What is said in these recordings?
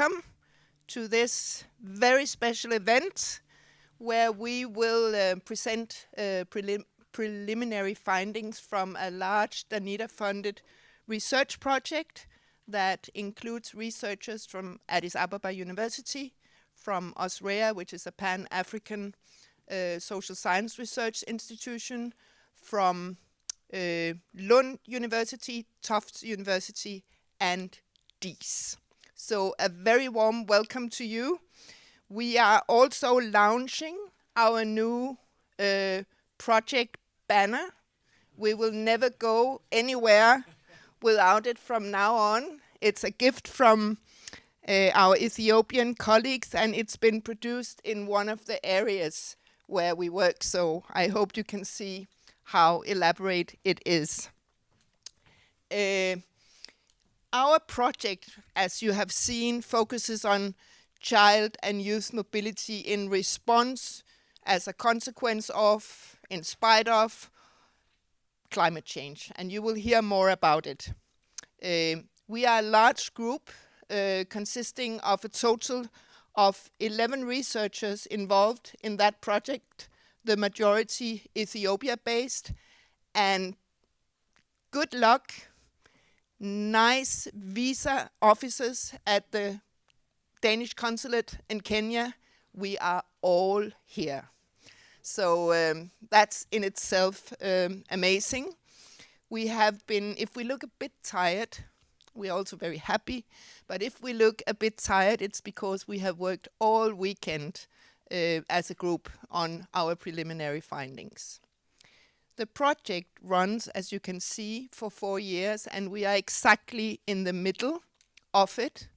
welcome to this very special event where we will present preliminary findings from a large Danida-funded research project that includes researchers from Addis Ababa University, from Osrea, which is a Pan-African social science research institution, from Lund University, Tufts University, and DIIS. So a very warm welcome to you. We are also launching our new project banner. We will never go anywhere without it from now on. It's a gift from our Ethiopian colleagues, and it's been produced in one of the areas where we work, so I hope you can see how elaborate it is. Our project, as you have seen, focuses on child and youth mobility in response as a consequence of, in spite of, climate change, and you will hear more about it. We are a large group consisting of a total of 11 researchers involved in that project, the majority Ethiopia-based, and good luck, nice visa officers at the Danish consulate in Kenya. We are all here. So that's in itself amazing. We have been, if we look a bit tired, we're also very happy, but if we look a bit tired, it's because we have worked all weekend as a group on our preliminary findings. The project runs, as you can see, for 4 years, and we are exactly in the middle of it.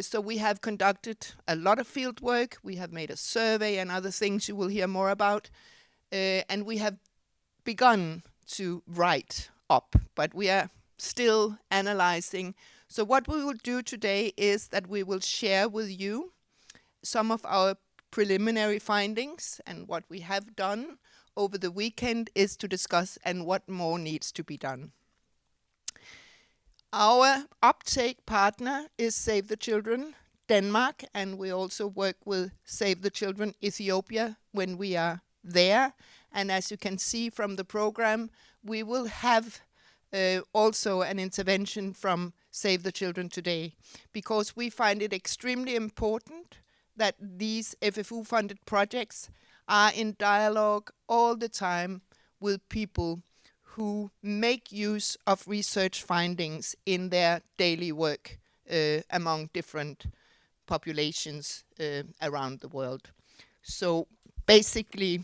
So we have conducted a lot of field work, we have made a survey and other things you will hear more about, and we have begun to write up, but we are still analyzing. So what we will do today is that we will share with you some of our preliminary findings, and what we have done over the weekend is to discuss and what more needs to be done. Our uptake partner is Save the Children Denmark, and we also work with Save the Children Ethiopia when we are there. And as you can see from the program, we will have also an intervention from Save the Children today, because we find it extremely important that these FFU-funded projects are in dialogue all the time with people who make use of research findings in their daily work among different populations around the world. So basically,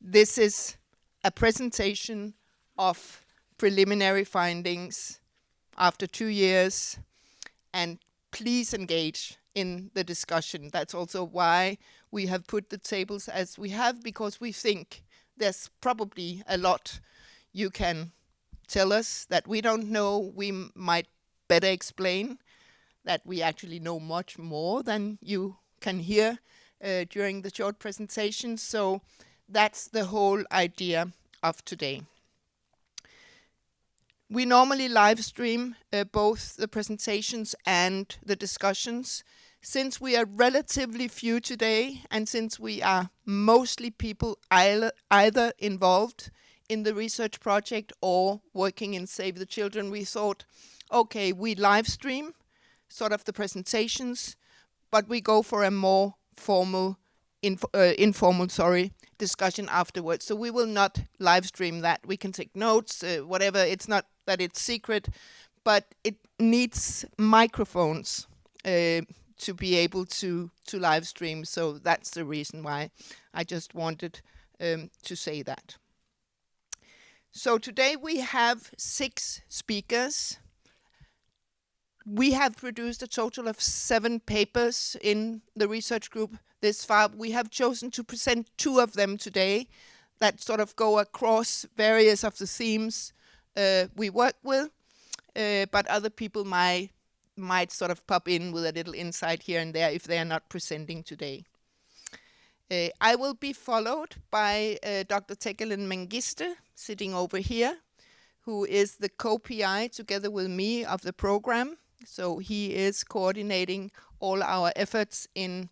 this is a presentation of preliminary findings after 2 years, and please engage in the discussion. That's also why we have put the tables as we have, because we think there's probably a lot you can tell us that we don't know. We might better explain that we actually know much more than you can hear during the short presentation. So that's the whole idea of today. We normally live stream both the presentations and the discussions. Since we are relatively few today, and since we are mostly people either involved in the research project or working in Save the Children, we thought, okay, we live stream sort of the presentations, but we go for a more formal, informal discussion afterwards. So we will not live stream that. We can take notes, whatever. It's not that it's secret, but it needs microphones to be able to live stream. So that's the reason why I just wanted to say that. So today we have 6 speakers. We have produced a total of 7 papers in the research group this far. We have chosen to present 2 of them today that sort of go across various of the themes we work with, but other people might sort of pop in with a little insight here and there if they are not presenting today. I will be followed by Dr. Tekalign Ayalew, sitting over here, who is the co-PI together with me of the program. So he is coordinating all our efforts in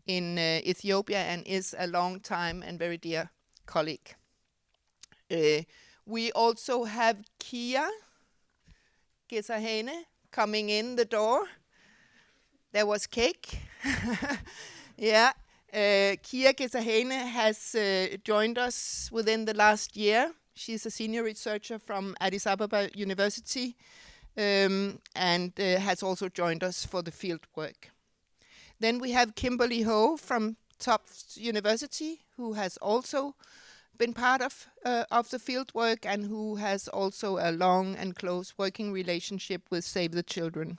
Ethiopia and is a long time and very dear colleague. We also have Kyia Gesahegne coming in the door. There was cake. Yeah. Kyia Gesahegne has joined us within the last year. She's a senior researcher from Addis Ababa University and has also joined us for the field work. Then we have Kimberly Howe from Tufts University, who has also been part of the field work and who has also a long and close working relationship with Save the Children.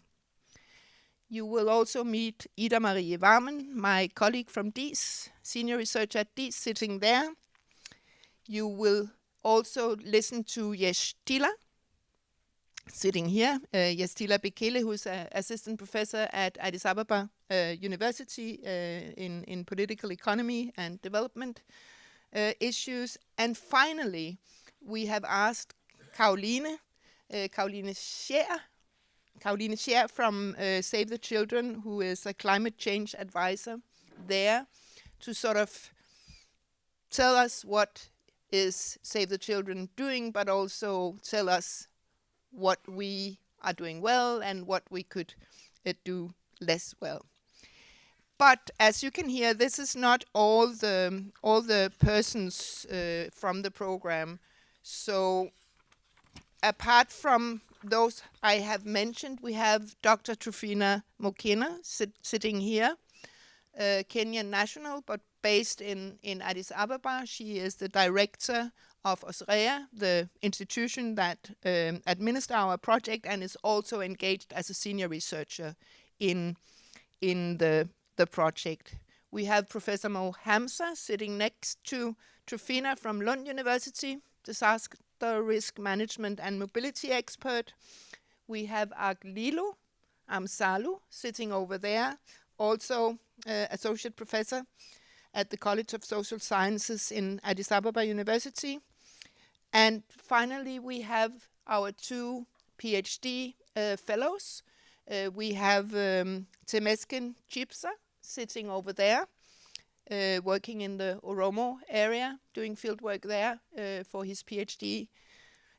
You will also meet Ida Marie Vammen, my colleague from DIIS, senior researcher at DIIS, sitting there. You will also listen to Yestila, sitting here, Yestila Bekele, who's an assistant professor at Addis Ababa University in political economy and development issues. And finally, we have asked Schaer from Save the Children, who is a climate change advisor there, to sort of tell us what is Save the Children doing, but also tell us what we are doing well and what we could do less well. But as you can hear, this is not all the persons from the program. So apart from those I have mentioned, we have Dr. Trufina Mokena sitting here, Kenyan national, but based in Addis Ababa. She is the director of Schaer, the institution that administers our project, and is also engaged as a senior researcher in the project. We have Professor Mo Hamza sitting next to Trufina from Lund University, disaster risk management and mobility expert. We have Aglilu Amsalu sitting over there, also associate professor at the College of Social Sciences in Addis Ababa University. And finally, we have our two PhD fellows. We have Temesgen Chipsa sitting over there, working in the Oromo area, doing field work there for his PhD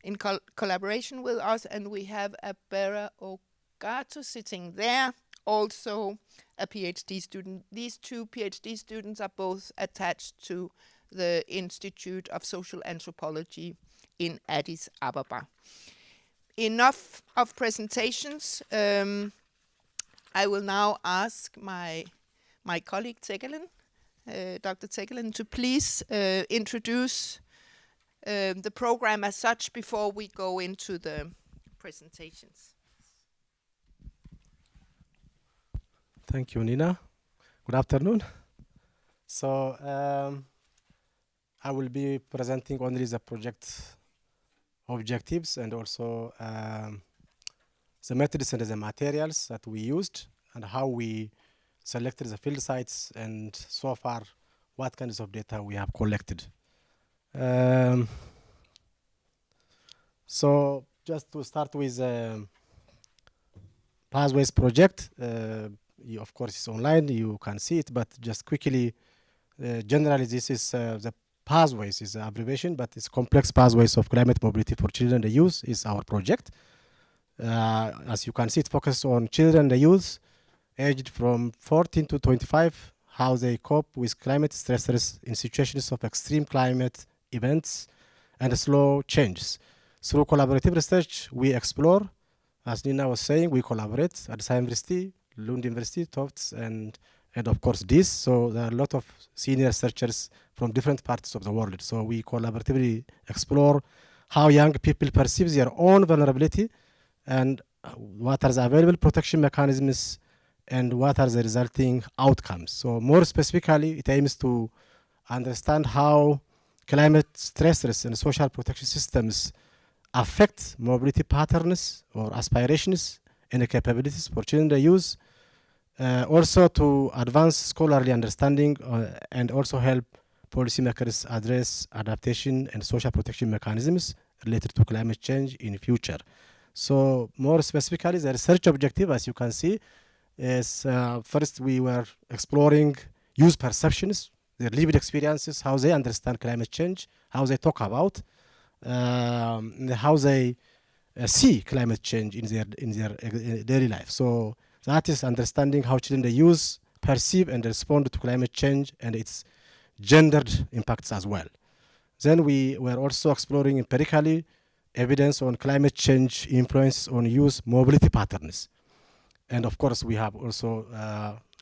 in collaboration with us. And we have Abera Ogato sitting there, also a PhD student. These two PhD students are both attached to the Institute of Social Anthropology in Addis Ababa. Enough of presentations. I will now ask my colleague Tekalign, Dr. Tekalign, to please introduce the program as such before we go into the presentations. Thank you, Nina. Good afternoon. So I will be presenting only the project objectives and also the methods and the materials that we used and how we selected the field sites, and so far what kinds of data we have collected. So just to start with the Pathways project, of course it's online, you can see it, but just quickly, generally this is the Pathways is the abbreviation, but it's complex pathways of climate mobility for children and the youth is our project. As you can see, it focuses on children and the youth aged from 14 to 25, how they cope with climate stressors in situations of extreme climate events and slow changes. Through collaborative research, we explore, as Nina was saying, we collaborate at Addis University, Lund University, Tufts, and of course DIIS. So there are a lot of senior researchers from different parts of the world. So we collaboratively explore how young people perceive their own vulnerability and what are the available protection mechanisms and what are the resulting outcomes. So more specifically, it aims to understand how climate stressors and social protection systems affect mobility patterns or aspirations and capabilities for children and youth. Also to advance scholarly understanding and also help policymakers address adaptation and social protection mechanisms related to climate change in the future. So more specifically, the research objective, as you can see, is first we were exploring youth perceptions, their lived experiences, how they understand climate change, how they talk about, how they see climate change in their daily life. So that is understanding how children, the youth, perceive and respond to climate change and its gendered impacts as well. Then we were also exploring empirically evidence on climate change influence on youth mobility patterns. And of course, we have also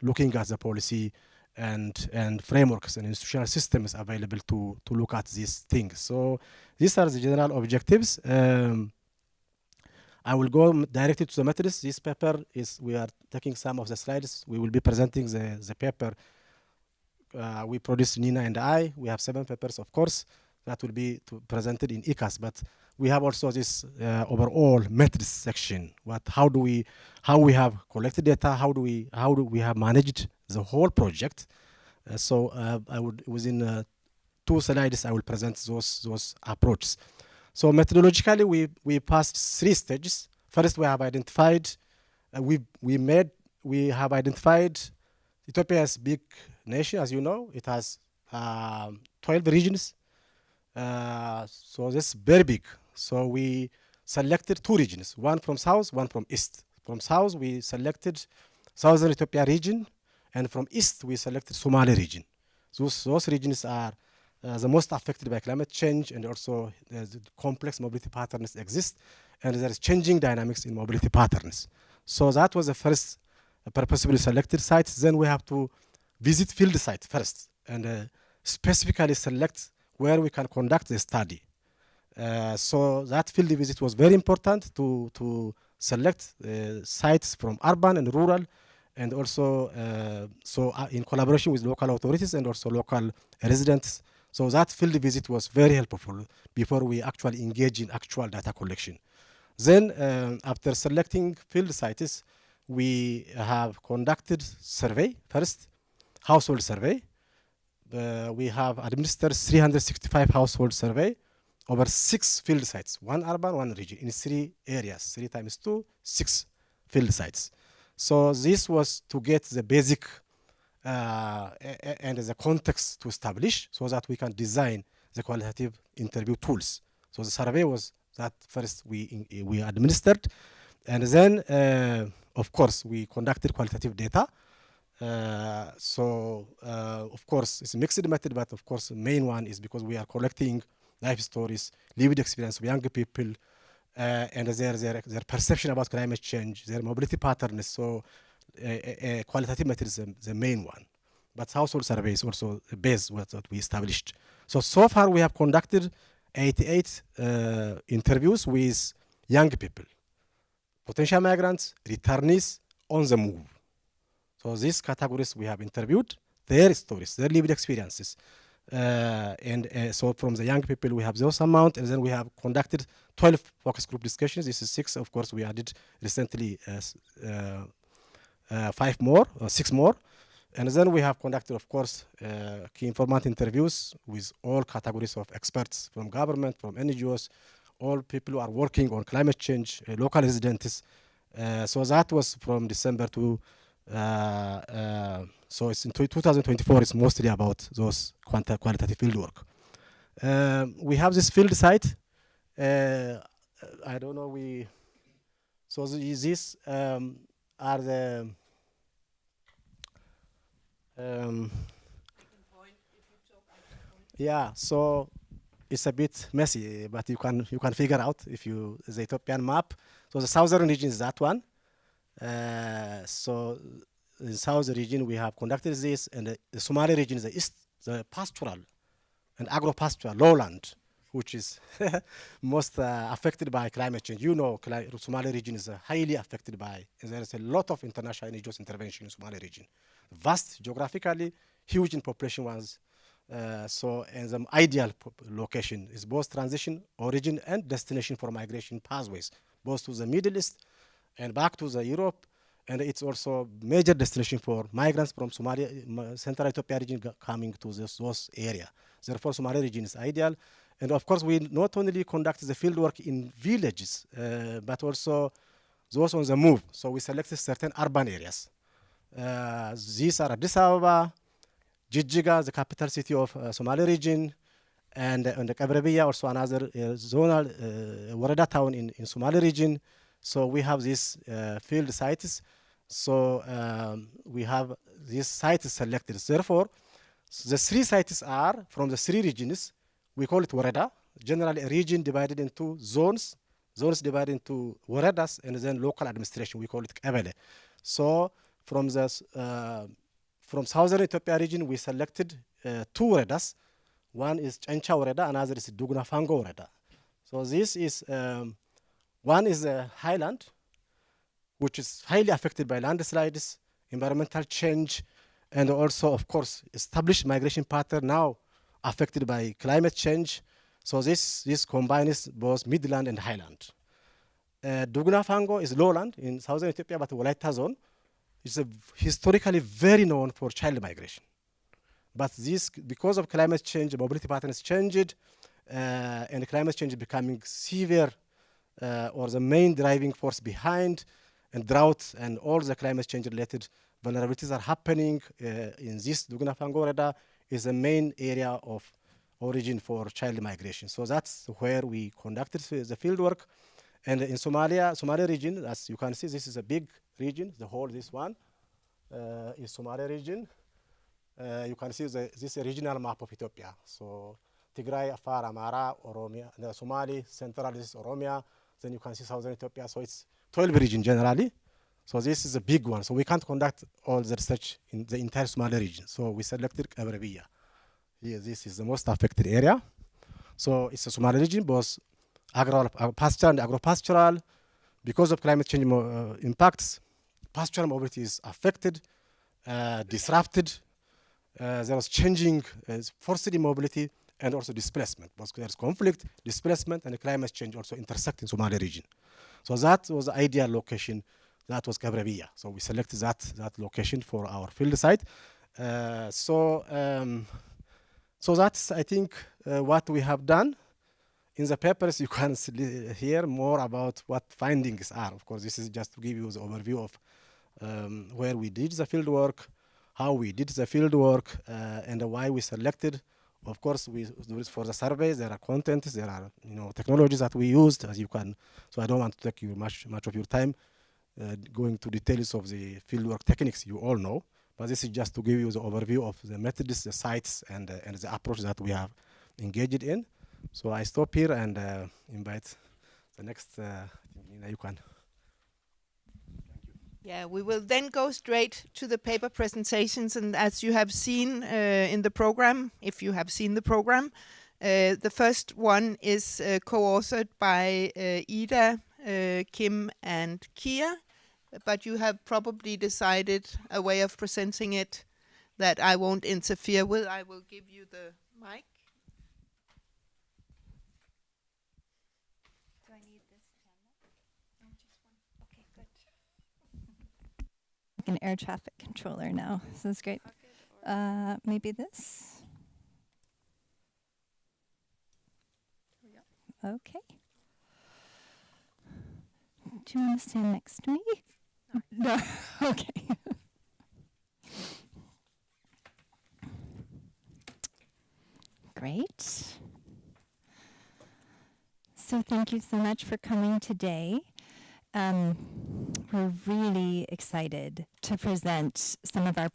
looking at the policy and frameworks and institutional systems available to look at these things. So these are the general objectives. I will go directly to the methods. This paper is, we are taking some of the slides. We will be presenting the paper. We produced, Ninna and I. We have 7 papers, of course, that will be presented in ICAS. But we have also this overall methods section. How we have collected data? How do we have managed the whole project? So I would, within 2 slides, I will present those approaches. So methodologically, we passed 3 stages. First, we have identified, we have identified Ethiopia as a big nation, as you know. It has 12 regions. So that's very big. So we selected 2 regions, one from south, one from east. From south, we selected southern Ethiopia region, and from east, we selected Somali region. Those regions are the most affected by climate change, and also complex mobility patterns exist, and there is changing dynamics in mobility patterns. So that was the first purposefully selected site. Then we have to visit field site first, and specifically select where we can conduct the study. So that field visit was very important to select sites from urban and rural, and also in collaboration with local authorities and also local residents. So that field visit was very helpful before we actually engage in actual data collection. Then after selecting field sites, we have conducted survey first, household survey. We have administered 365 household survey over 6 field sites, 1 urban, 1 region, in 3 areas, 3 times 2, 6 field sites. So this was to get the basic and the context to establish, so that we can design the qualitative interview tools. So the survey was that first we administered, and then of course we conducted qualitative data. Of course it's a mixed method, but of course the main one is because we are collecting life stories, lived experience of young people, and their perception about climate change, their mobility patterns. So qualitative method is the main one, but household survey is also the base that we established. So far we have conducted 88 interviews with young people, potential migrants, returnees, on the move. So these categories we have interviewed, their stories, their lived experiences. So from the young people we have those amount, and then we have conducted 12 focus group discussions. This is 6, of course. We added recently 5 more, or 6 more. And then we have conducted, of course, key informant interviews with all categories of experts from government, from NGOs, all people who are working on climate change, local residents. So that was from December to, so it's in 2024, it's mostly about those qualitative field work. We have this field site. I don't know, so these are the, yeah, so it's a bit messy, but you can figure out if you the Ethiopian map. So the southern region is that one. So in the southern region we have conducted this, and the Somali region is the east, the pastoral and agro-pastoral lowland, which is most affected by climate change. You know, Somali region is highly affected by, and there is a lot of international NGOs intervention in Somali region. Vast geographically, huge in population ones. And the ideal location is both transition, origin, and destination for migration pathways, both to the Middle East and back to the Europe. And it's also major destination for migrants from Somalia, Central Ethiopia region coming to those area. Therefore, Somali region is ideal. And of course, we not only conduct the field work in villages, but also those on the move. So we selected certain urban areas. These are Addis Ababa, Jijjiga, the capital city of Somali region, and the Kabrebiya, also another zonal Warada town in Somali region. So we have these field sites. So we have these sites selected. Therefore, the 3 sites are from the 3 regions. We call it Warada. Generally, a region divided into zones. Zones divided into Waradas, and then local administration. We call it Kabele. So from southern Ethiopia region, we selected 2 Waradas. One is Chancha Warada, another is Dugna Fango Warada. So this is, one is a highland, which is highly affected by landslides, environmental change, and also, of course, established migration pattern now affected by climate change. So this combines both midland and highland. Dugna Fango is lowland in southern Ethiopia, but Walaita zone is historically very known for child migration. But this, because of climate change, the mobility patterns changed, and climate change becoming severe, or the main driving force behind, and drought and all the climate change related vulnerabilities are happening in this Dugna Fango Warada is the main area of origin for child migration. So that's where we conducted the field work. And in Somalia region, as you can see, this is a big region. The whole, this one is Somalia region. You can see this is a regional map of Ethiopia. So Tigray, Afar, Amara, Oromia, the Somali, central is Oromia. Then you can see southern Ethiopia. So it's 12 region generally. So this is a big one. So we can't conduct all the research in the entire Somali region. So we selected Kabrebiya. Here, this is the most affected area. So it's a Somali region, both pastoral and agro-pastoral. Because of climate change impacts, pastoral mobility is affected, disrupted. There was changing forced mobility and also displacement. Because there's conflict, displacement, and climate change also intersect in Somali region. So that was the ideal location. That was Kabrebiya. So we selected that location for our field site. So that's, I think, what we have done. In the papers, you can hear more about what findings are. Of course, this is just to give you the overview of where we did the field work, how we did the field work, and why we selected. Of course, we do it for the surveys. There are contents, there are technologies that we used, as you can. So I don't want to take you much of your time going to details of the fieldwork techniques you all know. But this is just to give you the overview of the methods, the sites, and the approach that we have engaged in. So I stop here and invite the next. Ninna, you can. Yeah, we will then go straight to the paper presentations, and as you have seen in the program, if you have seen the program, the first one is co-authored by Ida, Kim, and Kyia, but you have probably decided a way of presenting it that I won't interfere with. I will give you the mic. Do I need this camera? No, just one. Okay, good. An air traffic controller now. So that's great. Maybe this. Okay. Do you want to stand next to me? No. Okay. Great. So thank you so much for coming today. We're really excited to present some of our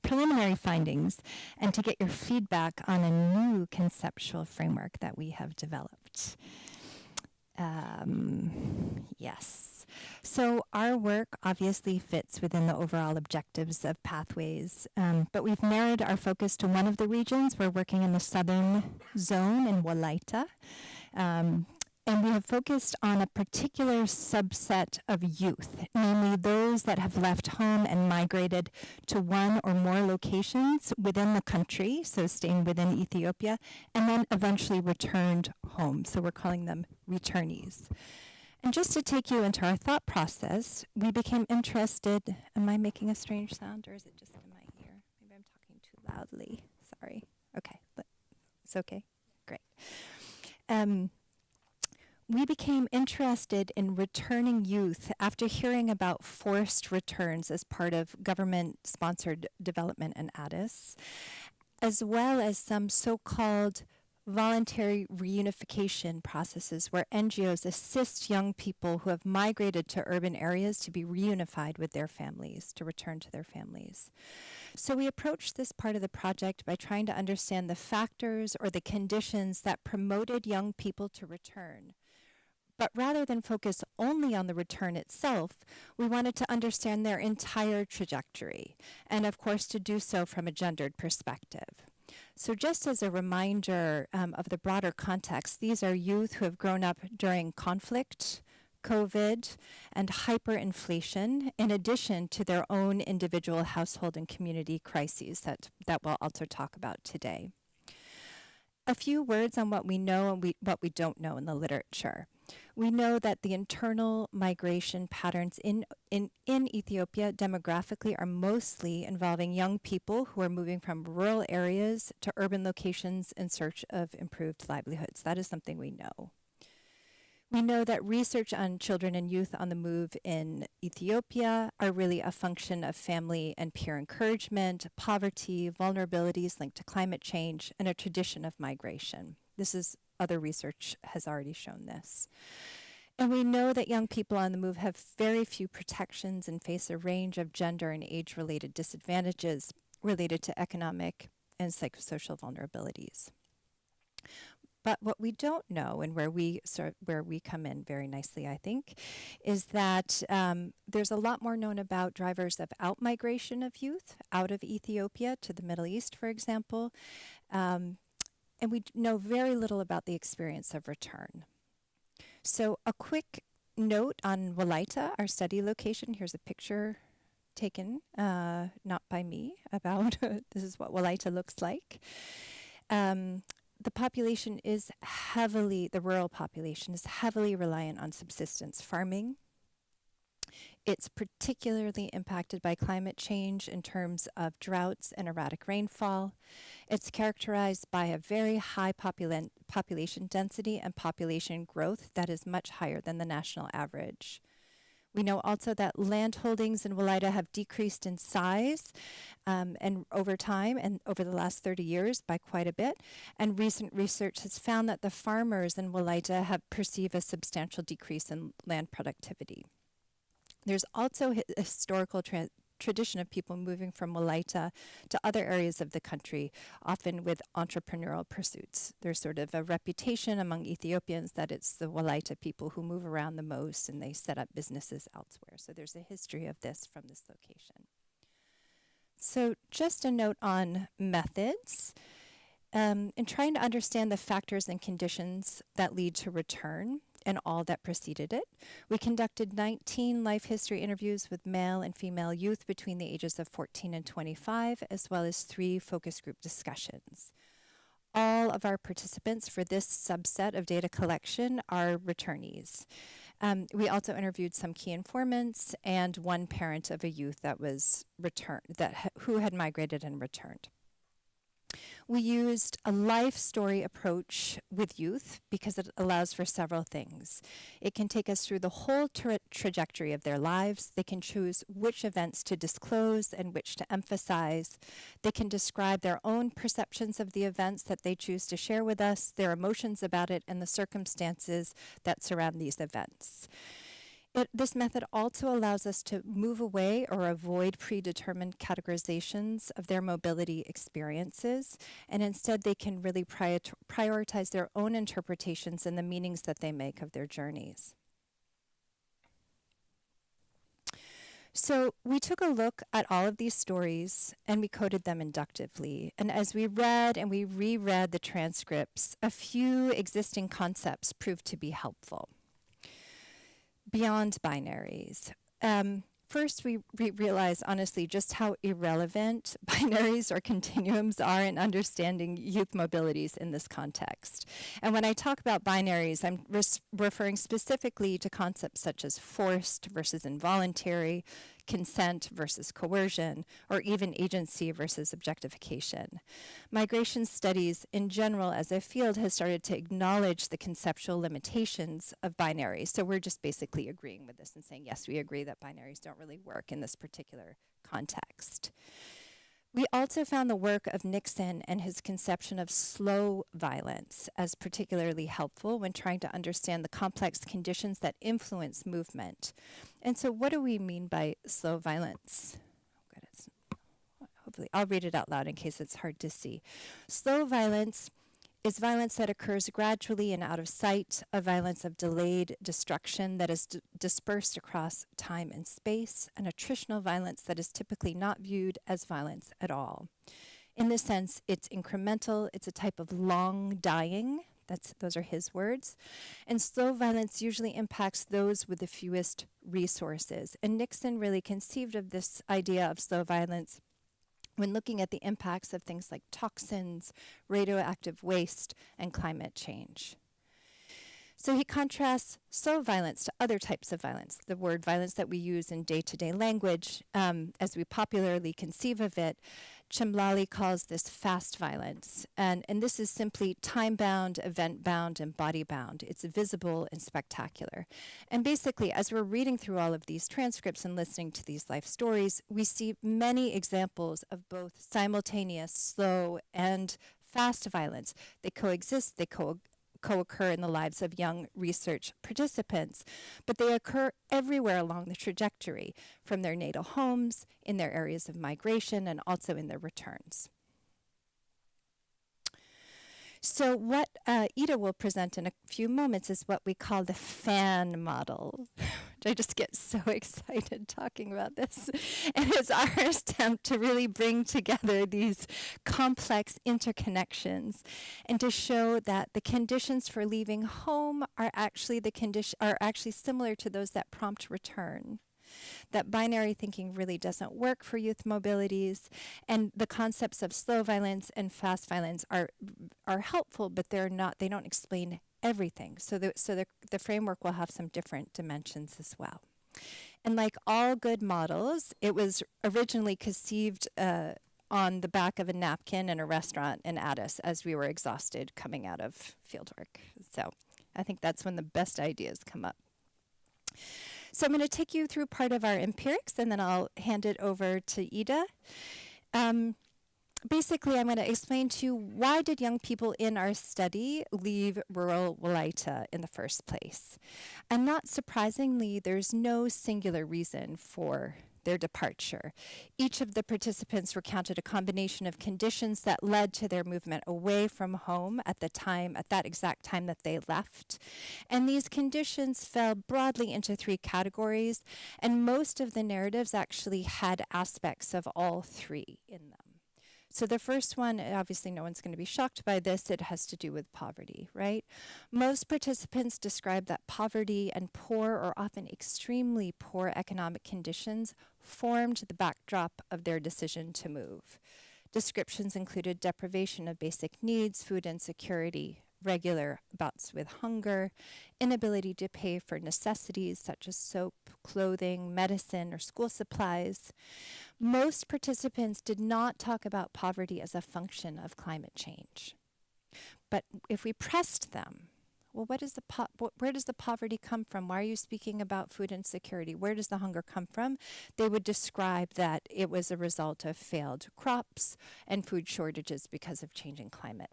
preliminary findings and to get your feedback on a new conceptual framework that we have developed. Yes. So our work obviously fits within the overall objectives of Pathways, but we've narrowed our focus to one of the regions. We're working in the southern zone in Walaita. And we have focused on a particular subset of youth, namely those that have left home and migrated to one or more locations within the country, so staying within Ethiopia, and then eventually returned home. So we're calling them returnees. And just to take you into our thought process, we became interested. Am I making a strange sound, or is it just in my ear? Maybe I'm talking too loudly. Sorry. Okay, but it's okay. Great. we became interested in returning youth after hearing about forced returns as part of government-sponsored development in Addis, as well as some so-called voluntary reunification processes where NGOs assist young people who have migrated to urban areas to be reunified with their families, to return to their families. So we approached this part of the project by trying to understand the factors or the conditions that promoted young people to return. But rather than focus only on the return itself, we wanted to understand their entire trajectory, and of course to do so from a gendered perspective. So just as a reminder of the broader context, these are youth who have grown up during conflict, COVID, and hyperinflation, in addition to their own individual household and community crises that we'll also talk about today. A few words on what we know and what we don't know in the literature. We know that the internal migration patterns in Ethiopia demographically are mostly involving young people who are moving from rural areas to urban locations in search of improved livelihoods. That is something we know. We know that research on children and youth on the move in Ethiopia are really a function of family and peer encouragement, poverty, vulnerabilities linked to climate change, and a tradition of migration. Other research has already shown this. And we know that young people on the move have very few protections and face a range of gender and age-related disadvantages related to economic and psychosocial vulnerabilities. But what we don't know, and where we come in very nicely, I think, is that there's a lot more known about drivers of out-migration of youth out of Ethiopia to the Middle East, for example, and we know very little about the experience of return. So a quick note on Walaita, our study location. Here's a picture taken, not by me, about this is what Walaita looks like. The population is the rural population is heavily reliant on subsistence farming. It's particularly impacted by climate change in terms of droughts and erratic rainfall. It's characterized by a very high population density and population growth that is much higher than the national average. We know also that land holdings in Walaita have decreased in size and over time and over the last 30 years by quite a bit. And recent research has found that the farmers in Walaita have perceived a substantial decrease in land productivity. There's also a historical tradition of people moving from Walaita to other areas of the country, often with entrepreneurial pursuits. There's sort of a reputation among Ethiopians that it's the Walaita people who move around the most and they set up businesses elsewhere. So there's a history of this from this location. So just a note on methods. In trying to understand the factors and conditions that lead to return and all that preceded it, we conducted 19 life history interviews with male and female youth between the ages of 14 and 25, as well as 3 focus group discussions. All of our participants for this subset of data collection are returnees. We also interviewed some key informants and one parent of a youth that was who had migrated and returned. We used a life story approach with youth because it allows for several things. It can take us through the whole trajectory of their lives. They can choose which events to disclose and which to emphasize. They can describe their own perceptions of the events that they choose to share with us, their emotions about it, and the circumstances that surround these events. This method also allows us to move away or avoid predetermined categorizations of their mobility experiences, and instead they can really prioritize their own interpretations and the meanings that they make of their journeys. So we took a look at all of these stories and we coded them inductively. And as we read and we reread the transcripts, a few existing concepts proved to be helpful. Beyond binaries. First, we realize, honestly, just how irrelevant binaries or continuums are in understanding youth mobilities in this context. And when I talk about binaries, I'm referring specifically to concepts such as forced versus involuntary, consent versus coercion, or even agency versus objectification. Migration studies in general as a field has started to acknowledge the conceptual limitations of binaries. So we're just basically agreeing with this and saying, yes, we agree that binaries don't really work in this particular context. We also found the work of Nixon and his conception of slow violence as particularly helpful when trying to understand the complex conditions that influence movement. And so what do we mean by slow violence? Hopefully, I'll read it out loud in case it's hard to see. Slow violence is violence that occurs gradually and out of sight, a violence of delayed destruction that is dispersed across time and space, and attritional violence that is typically not viewed as violence at all. In this sense, it's incremental, it's a type of long dying, those are his words, and slow violence usually impacts those with the fewest resources. And Nixon really conceived of this idea of slow violence when looking at the impacts of things like toxins, radioactive waste, and climate change. So he contrasts slow violence to other types of violence, the word violence that we use in day-to-day language, as we popularly conceive of it. Chimlali calls this fast violence, and this is simply time-bound, event-bound, and body-bound. It's visible and spectacular. And basically, as we're reading through all of these transcripts and listening to these life stories, we see many examples of both simultaneous, slow, and fast violence. They coexist, they co-occur in the lives of young research participants, but they occur everywhere along the trajectory, from their natal homes, in their areas of migration, and also in their returns. So what Ida will present in a few moments is what we call the fan model. I just get so excited talking about this. And it's our attempt to really bring together these complex interconnections and to show that the conditions for leaving home are actually similar to those that prompt return. That binary thinking really doesn't work for youth mobilities, and the concepts of slow violence and fast violence are helpful, but they don't explain everything. So the framework will have some different dimensions as well. And like all good models, it was originally conceived on the back of a napkin in a restaurant in Addis as we were exhausted coming out of fieldwork. So I think that's when the best ideas come up. So I'm going to take you through part of our empirics, and then I'll hand it over to Ida. Basically, I'm going to explain to you why did young people in our study leave rural Wolaita in the first place. And not surprisingly, there's no singular reason for their departure. Each of the participants recounted a combination of conditions that led to their movement away from home at that exact time that they left. And these conditions fell broadly into three categories, and most of the narratives actually had aspects of all three in them. So the first one, obviously no one's going to be shocked by this, it has to do with poverty, right? Most participants describe that poverty and poor or often extremely poor economic conditions formed the backdrop of their decision to move. Descriptions included deprivation of basic needs, food insecurity, regular bouts with hunger, inability to pay for necessities such as soap, clothing, medicine, or school supplies. Most participants did not talk about poverty as a function of climate change. But if we pressed them, well, where does the poverty come from? Why are you speaking about food insecurity? Where does the hunger come from? They would describe that it was a result of failed crops and food shortages because of changing climate,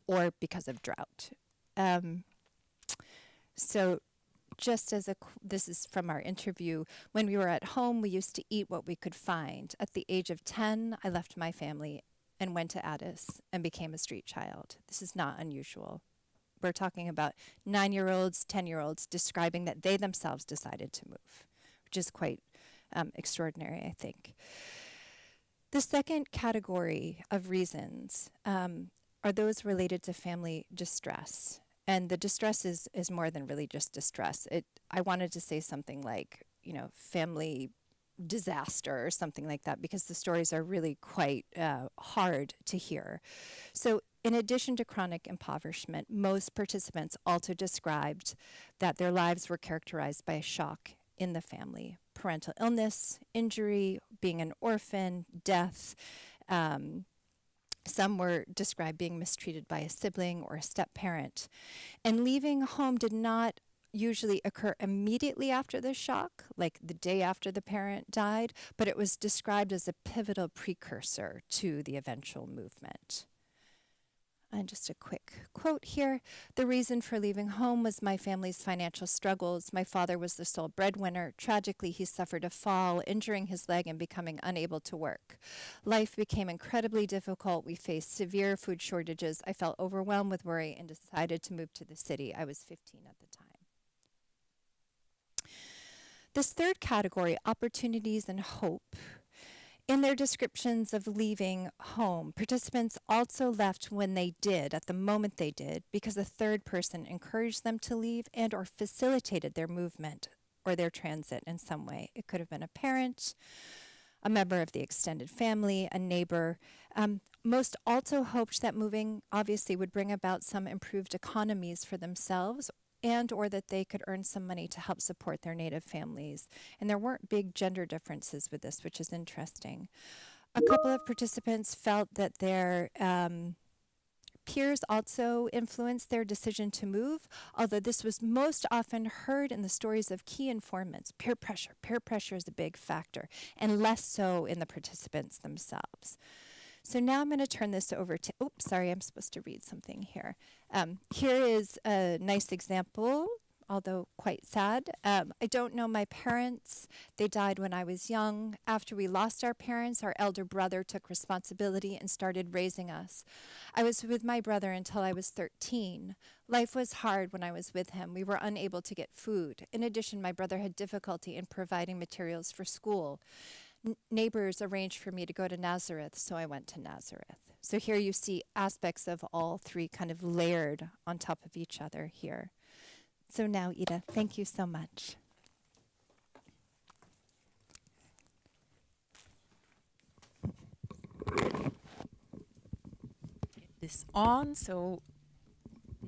or because of drought. So just as this is from our interview, when we were at home, we used to eat what we could find. At the age of 10, I left my family and went to Addis and became a street child. This is not unusual. We're talking about 9-year-olds, 10-year-olds describing that they themselves decided to move, which is quite extraordinary, I think. The second category of reasons are those related to family distress. And the distress is more than really just distress. I wanted to say something like, family disaster or something like that, because the stories are really quite hard to hear. So in addition to chronic impoverishment, most participants also described that their lives were characterized by a shock in the family, parental illness, injury, being an orphan, death. Some were described being mistreated by a sibling or a step-parent. And leaving home did not usually occur immediately after the shock, like the day after the parent died, but it was described as a pivotal precursor to the eventual movement. And just a quick quote here. The reason for leaving home was my family's financial struggles. My father was the sole breadwinner. Tragically, he suffered a fall, injuring his leg and becoming unable to work. Life became incredibly difficult. We faced severe food shortages. I felt overwhelmed with worry and decided to move to the city. I was 15 at the time. This third category, opportunities and hope. In their descriptions of leaving home, participants also left when they did, at the moment they did, because a third person encouraged them to leave and or facilitated their movement or their transit in some way. It could have been a parent, a member of the extended family, a neighbor. Most also hoped that moving obviously would bring about some improved economies for themselves and or that they could earn some money to help support their native families. And there weren't big gender differences with this, which is interesting. A couple of participants felt that their peers also influenced their decision to move, although this was most often heard in the stories of key informants. Peer pressure. Peer pressure is a big factor, and less so in the participants themselves. So now I'm going to turn this over to, oops, sorry, I'm supposed to read something here. Here is a nice example, although quite sad. I don't know my parents. They died when I was young. After we lost our parents, our elder brother took responsibility and started raising us. I was with my brother until I was 13. Life was hard when I was with him. We were unable to get food. In addition, my brother had difficulty in providing materials for school. Neighbors arranged for me to go to Nazareth, so I went to Nazareth. So here you see aspects of all three kind of layered on top of each other here. So now, Ida, thank you so much. Get this on, so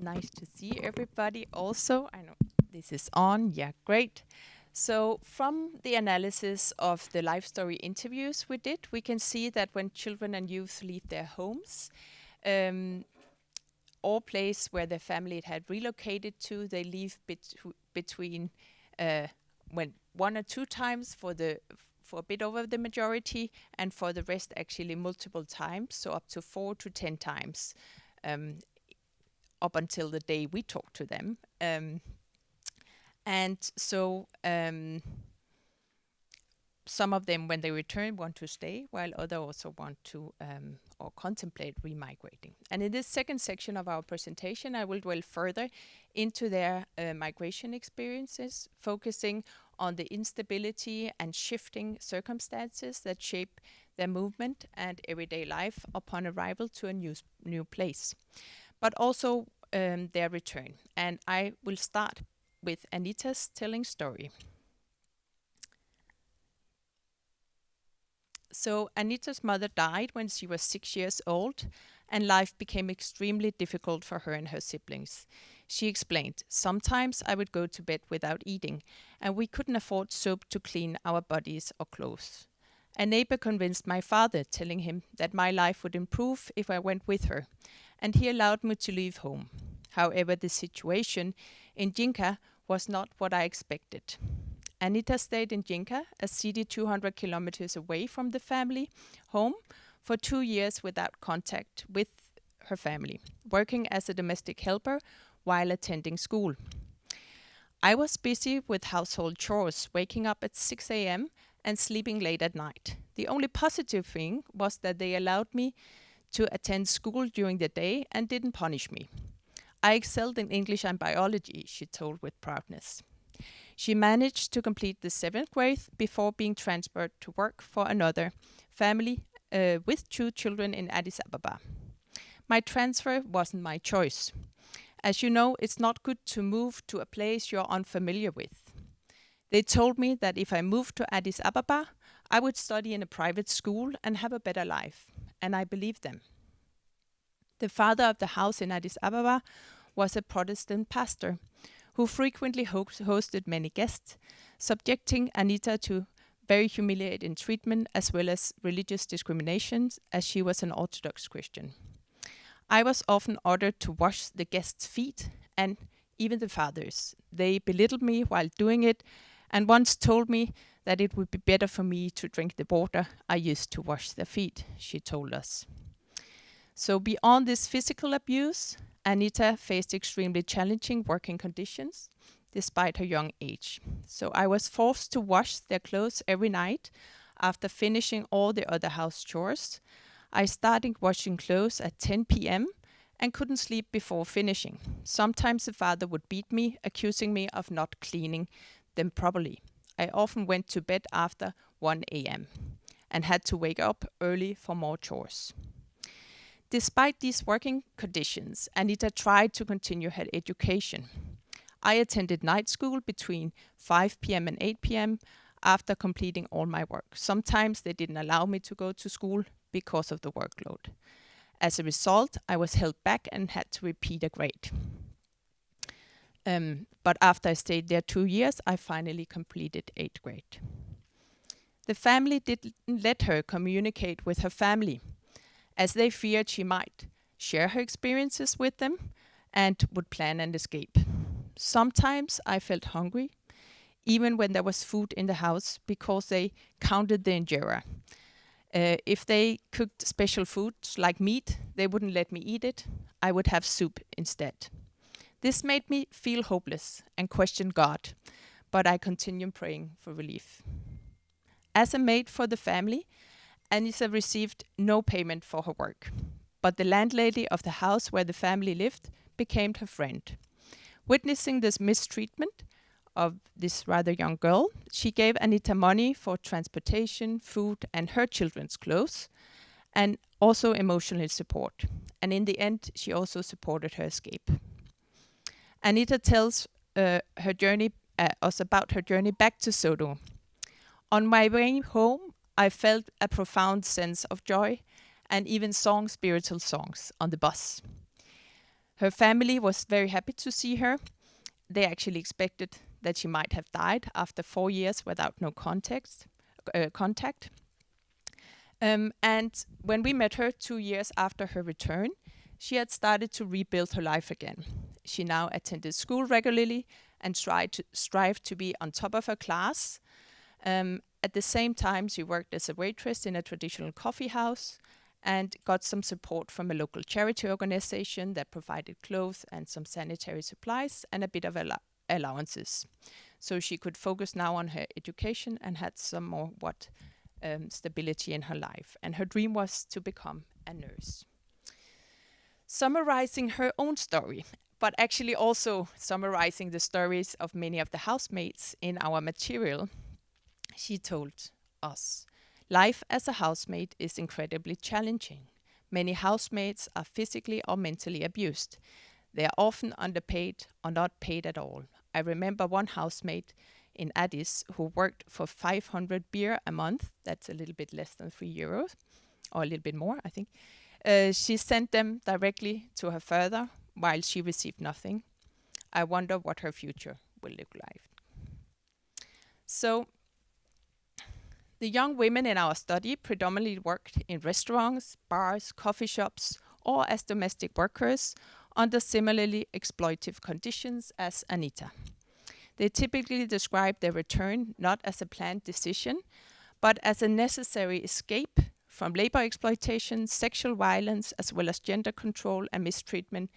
nice to see everybody also. I know this is on, yeah, great. So from the analysis of the life story interviews we did, we can see that when children and youth leave their homes, or place where their family had relocated to, they leave between when 1 or 2 times for a bit over the majority, and for the rest actually multiple times, so up to 4 to 10 times, up until the day we talked to them. And so some of them, when they return, want to stay, while others also want to or contemplate remigrating. And in this second section of our presentation, I will dwell further into their migration experiences, focusing on the instability and shifting circumstances that shape their movement and everyday life upon arrival to a new place, but also their return. And I will start with Anita's telling story. So Anita's mother died when she was 6 years old, and life became extremely difficult for her and her siblings. She explained, "Sometimes I would go to bed without eating, and we couldn't afford soap to clean our bodies or clothes. A neighbor convinced my father, telling him that my life would improve if I went with her, and he allowed me to leave home. However, the situation in Jinka was not what I expected. Anita stayed in Jinka, a city 200 kilometers away from the family home, for 2 years without contact with her family, working as a domestic helper while attending school. I was busy with household chores, waking up at 6 a.m. and sleeping late at night. The only positive thing was that they allowed me to attend school during the day and didn't punish me. I excelled in English and biology," she told with proudness. She managed to complete the 7th grade before being transferred to work for another family with 2 children in Addis Ababa. "My transfer wasn't my choice. As you know, it's not good to move to a place you're unfamiliar with. They told me that if I moved to Addis Ababa, I would study in a private school and have a better life, and I believed them." The father of the house in Addis Ababa was a Protestant pastor, who frequently hosted many guests, subjecting Anita to very humiliating treatment as well as religious discriminations, as she was an Orthodox Christian. I was often ordered to wash the guests' feet and even the fathers. They belittled me while doing it and once told me that it would be better for me to drink the water I used to wash their feet, she told us. So beyond this physical abuse, Anita faced extremely challenging working conditions despite her young age. So I was forced to wash their clothes every night after finishing all the other house chores. I started washing clothes at 10 p.m. and couldn't sleep before finishing. Sometimes the father would beat me, accusing me of not cleaning them properly. I often went to bed after 1 a.m. and had to wake up early for more chores. Despite these working conditions, Anita tried to continue her education. I attended night school between 5 p.m. and 8 p.m. after completing all my work. Sometimes they didn't allow me to go to school because of the workload. As a result, I was held back and had to repeat a grade. But after I stayed there 2 years, I finally completed 8th grade. The family didn't let her communicate with her family, as they feared she might share her experiences with them and would plan an escape. Sometimes I felt hungry, even when there was food in the house, because they counted the injera. If they cooked special foods like meat, they wouldn't let me eat it. I would have soup instead. This made me feel hopeless and question God, but I continued praying for relief. As a maid for the family, Anita received no payment for her work, but the landlady of the house where the family lived became her friend. Witnessing this mistreatment of this rather young girl, she gave Anita money for transportation, food, and her children's clothes, and also emotional support. And in the end, she also supported her escape. Anita tells us about her journey back to Sodo. On my way home, I felt a profound sense of joy and even sang spiritual songs on the bus. Her family was very happy to see her. They actually expected that she might have died after 4 years without no contact. And when we met her 2 years after her return, she had started to rebuild her life again. She now attended school regularly and strived to be on top of her class. At the same time, she worked as a waitress in a traditional coffee house and got some support from a local charity organization that provided clothes and some sanitary supplies and a bit of allowances. So she could focus now on her education and had some more stability in her life. And her dream was to become a nurse. Summarizing her own story, but actually also summarizing the stories of many of the housemates in our material, she told us, life as a housemaid is incredibly challenging. Many housemates are physically or mentally abused. They are often underpaid or not paid at all. I remember one housemate in DIIS who worked for 500 beer a month. That's a little bit less than €3, or a little bit more, I think. She sent them directly to her father while she received nothing. I wonder what her future will look like. So, the young women in our study predominantly worked in restaurants, bars, coffee shops, or as domestic workers under similarly exploitative conditions as Anita. They typically describe their return not as a planned decision, but as a necessary escape from labor exploitation, sexual violence, as well as gender control and mistreatment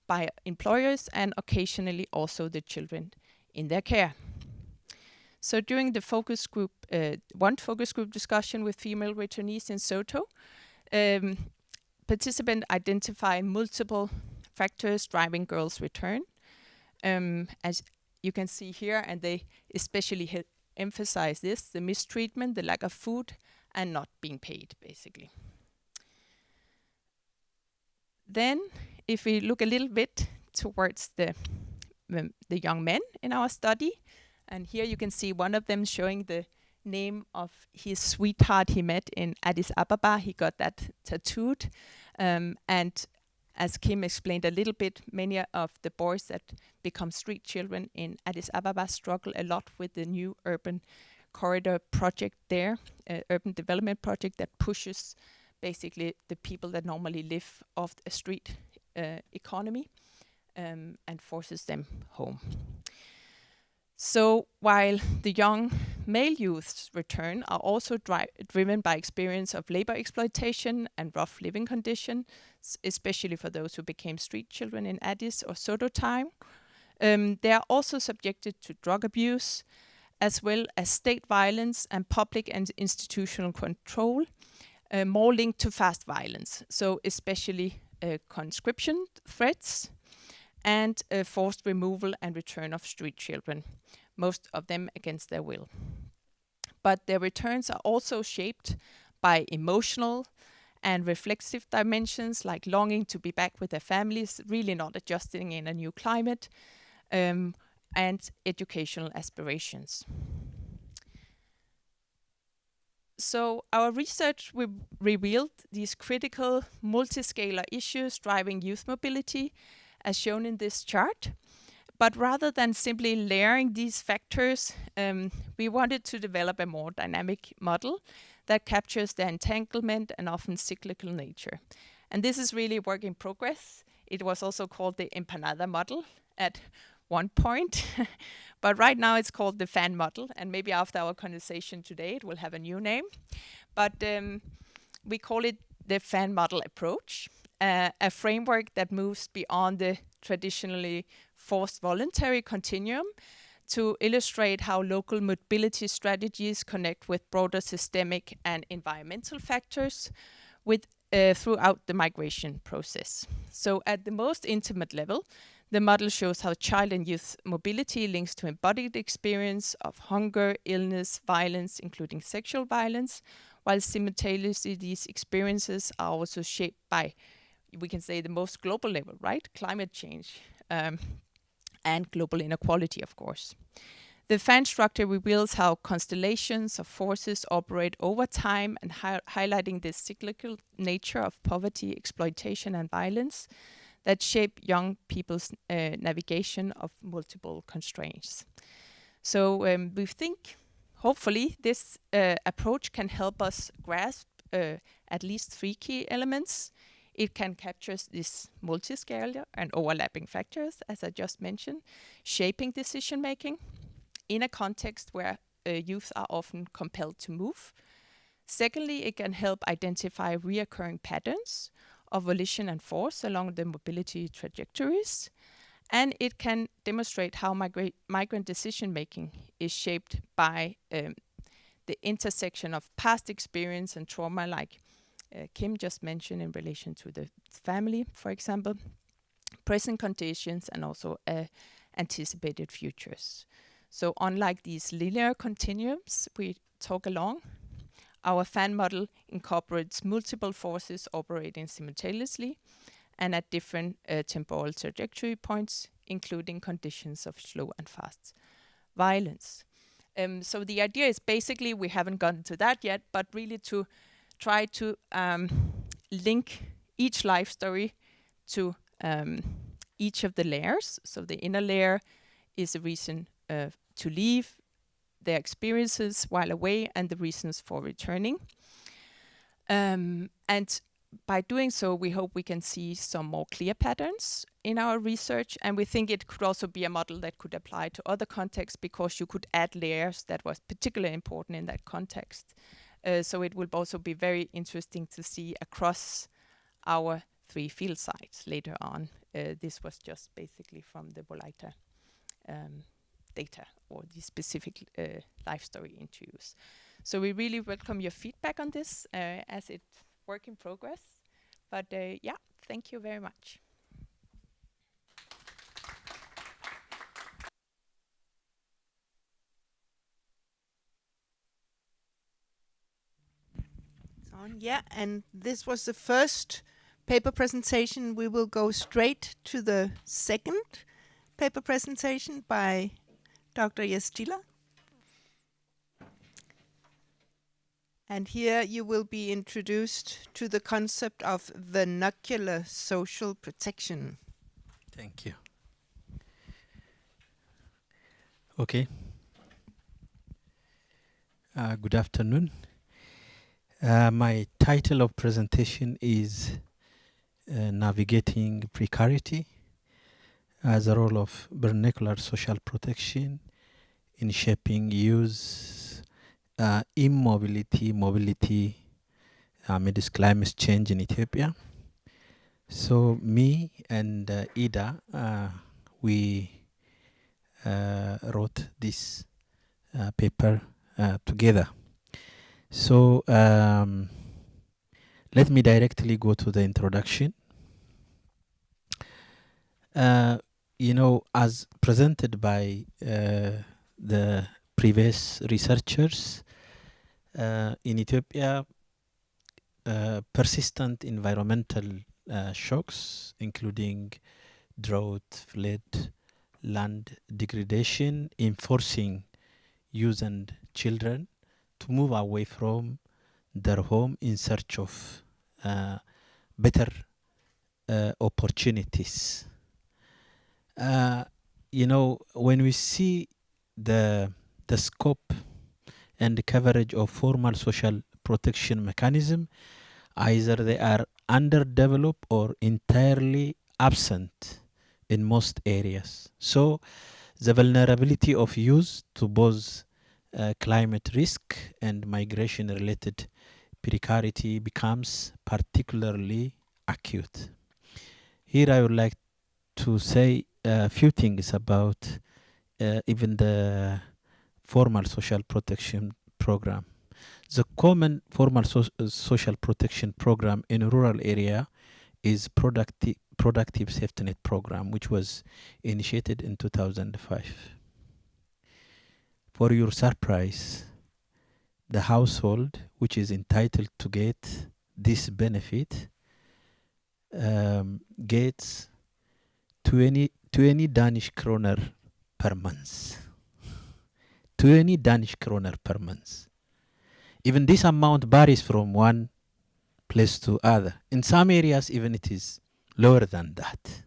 by employers and occasionally also the children in their care. So during the focus group, one focus group discussion with female returnees in Soto, participants identify multiple factors driving girls' return, as you can see here, and they especially emphasize this, the mistreatment, the lack of food, and not being paid, basically. Then, if we look a little bit towards the young men in our study, and here you can see one of them showing the name of his sweetheart he met in Addis Ababa. He got that tattooed. And As Kim explained a little bit, many of the boys that become street children in Addis Ababa struggle a lot with the new urban corridor project there, urban development project that pushes basically the people that normally live off a street economy and forces them home. So while the young male youth's return are also driven by experience of labor exploitation and rough living conditions, especially for those who became street children in Addis or Soto time, they are also subjected to drug abuse, as well as state violence and public and institutional control, more linked to fast violence, so especially conscription threats and forced removal and return of street children, most of them against their will. But their returns are also shaped by emotional and reflexive dimensions, like longing to be back with their families, really not adjusting in a new climate, and educational aspirations. So our research revealed these critical multiscalar issues driving youth mobility, as shown in this chart. But rather than simply layering these factors, we wanted to develop a more dynamic model that captures the entanglement and often cyclical nature. And this is really work in progress. It was also called the empanada model at one point, but right now it's called the fan model, and maybe after our conversation today it will have a new name. But we call it the fan model approach, a framework that moves beyond the traditionally forced voluntary continuum to illustrate how local mobility strategies connect with broader systemic and environmental factors throughout the migration process. So at the most intimate level, the model shows how child and youth mobility links to embodied experience of hunger, illness, violence, including sexual violence, while simultaneously these experiences are also shaped by, we can say, the most global level, right? Climate change and global inequality, of course. The fan structure reveals how constellations of forces operate over time and highlighting the cyclical nature of poverty, exploitation, and violence that shape young people's navigation of multiple constraints. So we think, hopefully, this approach can help us grasp at least three key elements. It can capture this multiscalar and overlapping factors, as I just mentioned, shaping decision-making in a context where youth are often compelled to move. Secondly, it can help identify reoccurring patterns of volition and force along the mobility trajectories. And it can demonstrate how migrant decision-making is shaped by the intersection of past experience and trauma, like Kim just mentioned in relation to the family, for example, present conditions, and also anticipated futures. So unlike these linear continuums we talk along, our fan model incorporates multiple forces operating simultaneously and at different temporal trajectory points, including conditions of slow and fast violence. So the idea is basically, we haven't gotten to that yet, but really to try to link each life story to each of the layers. So the inner layer is a reason to leave, their experiences while away, and the reasons for returning. And by doing so, we hope we can see some more clear patterns in our research, and we think it could also be a model that could apply to other contexts, because you could add layers that was particularly important in that context. So it will also be very interesting to see across our three field sites later on. This was just basically from the Bolaita data, or the specific life story interviews. So we really welcome your feedback on this, as it's work in progress. But yeah, thank you very much. Yeah, and this was the first paper presentation. We will go straight to the second paper presentation by Dr. Yestila. And here you will be introduced to the concept of vernacular social protection. Thank you. Okay. Good afternoon. My title of presentation is Navigating Precarity as a role of vernacular social protection in shaping youth immobility, mobility amidst climate change in Ethiopia. So me and Ida, we wrote this paper together. So let me directly go to the introduction. You know, as presented by the previous researchers, in Ethiopia, persistent environmental shocks, including drought, flood, land degradation, enforcing youth and children to move away from their home in search of better opportunities. You know, when we see the scope and the coverage of formal social protection mechanism, either they are underdeveloped or entirely absent in most areas. So the vulnerability of youth to both climate risk and migration-related precarity becomes particularly acute. Here I would like to say a few things about even the formal social protection program. The common formal social protection program in a rural area is productive safety net program, which was initiated in 2005. For your surprise, the household which is entitled to get this benefit gets 20 Danish kroner per month. 20 Danish kroner per month. Even this amount varies from one place to other. In some areas, even it is lower than that.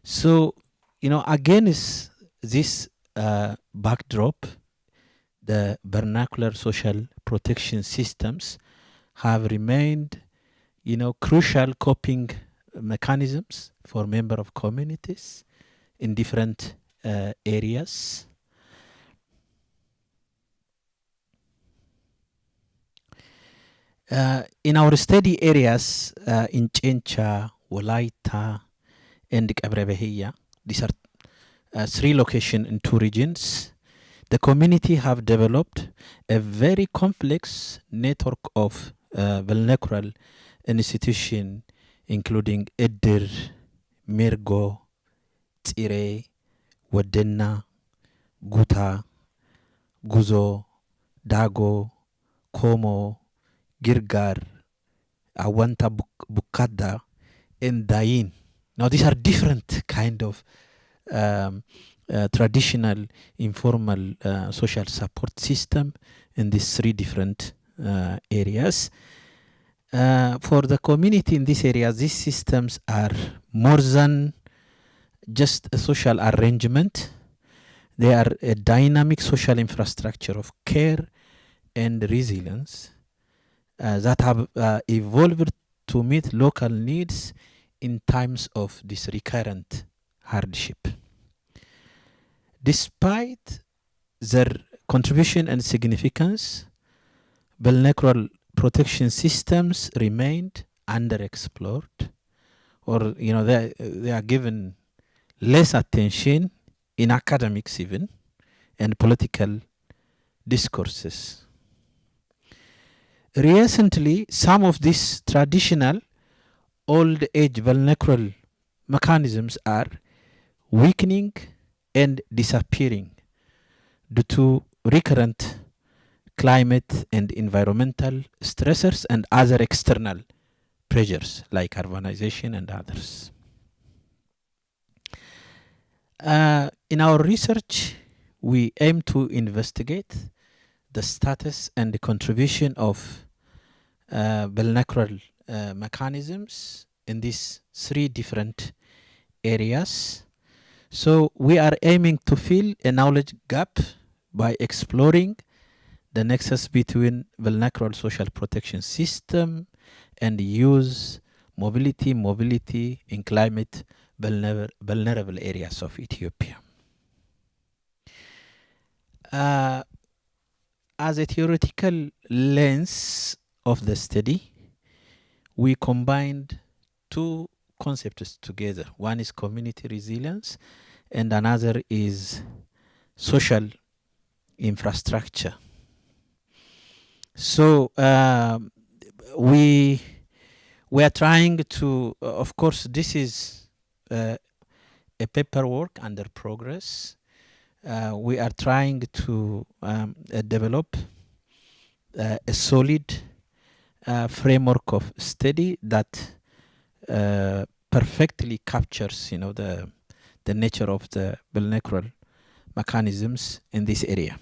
So, you know, against this backdrop, the vernacular social protection systems have remained, you know, crucial coping mechanisms for member of communities in different areas. In our study areas in Chencha, Wolaita, and Kabrebehiya, these are 3 locations in 2 regions, the community have developed a very complex network of vernacular institutions, including Edir, Mirgo, Tsire, Wadenna, Guta, Guzo, Dago, Komo, Girgar, Awanta Bukada, and Dain. Now these are different kind of traditional informal social support system in these 3 different areas. For the community in these areas, these systems are more than just a social arrangement. They are a dynamic social infrastructure of care and resilience that have evolved to meet local needs in times of this recurrent hardship. Despite their contribution and significance, vernacular protection systems remained underexplored, or you know they are given less attention in academics even and political discourses. Recently, some of these traditional old age vernacular mechanisms are weakening and disappearing due to recurrent climate and environmental stressors and other external pressures like urbanization and others. In our research, we aim to investigate the status and the contribution of vernacular mechanisms in these 3 different areas. So we are aiming to fill a knowledge gap by exploring the nexus between vernacular social protection system and use mobility in climate vulnerable areas of Ethiopia. As a theoretical lens of the study, we combined 2 concepts together. One is community resilience and another is social infrastructure. So we are trying to, of course, this is a paperwork under progress. We are trying to develop a solid framework of study that perfectly captures, the nature of the vernacular mechanisms in this area.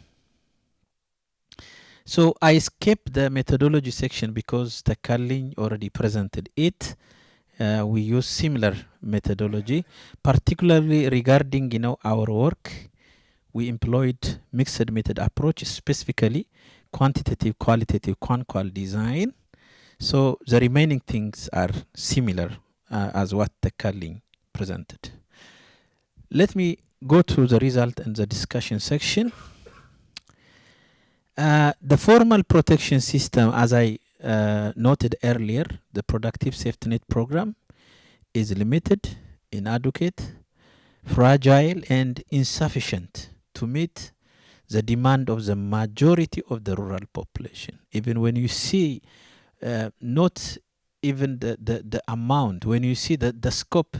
So I skipped the methodology section because Tekalign already presented it. We use similar methodology, particularly regarding our work. We employed mixed method approach, specifically quantitative, qualitative, qual design. So the remaining things are similar as what Tekalign presented. Let me go to the result and the discussion section. The formal protection system, as I noted earlier, the productive safety net program is limited, inadequate, fragile, and insufficient to meet the demand of the majority of the rural population. Even when you see not even the amount, when you see the scope,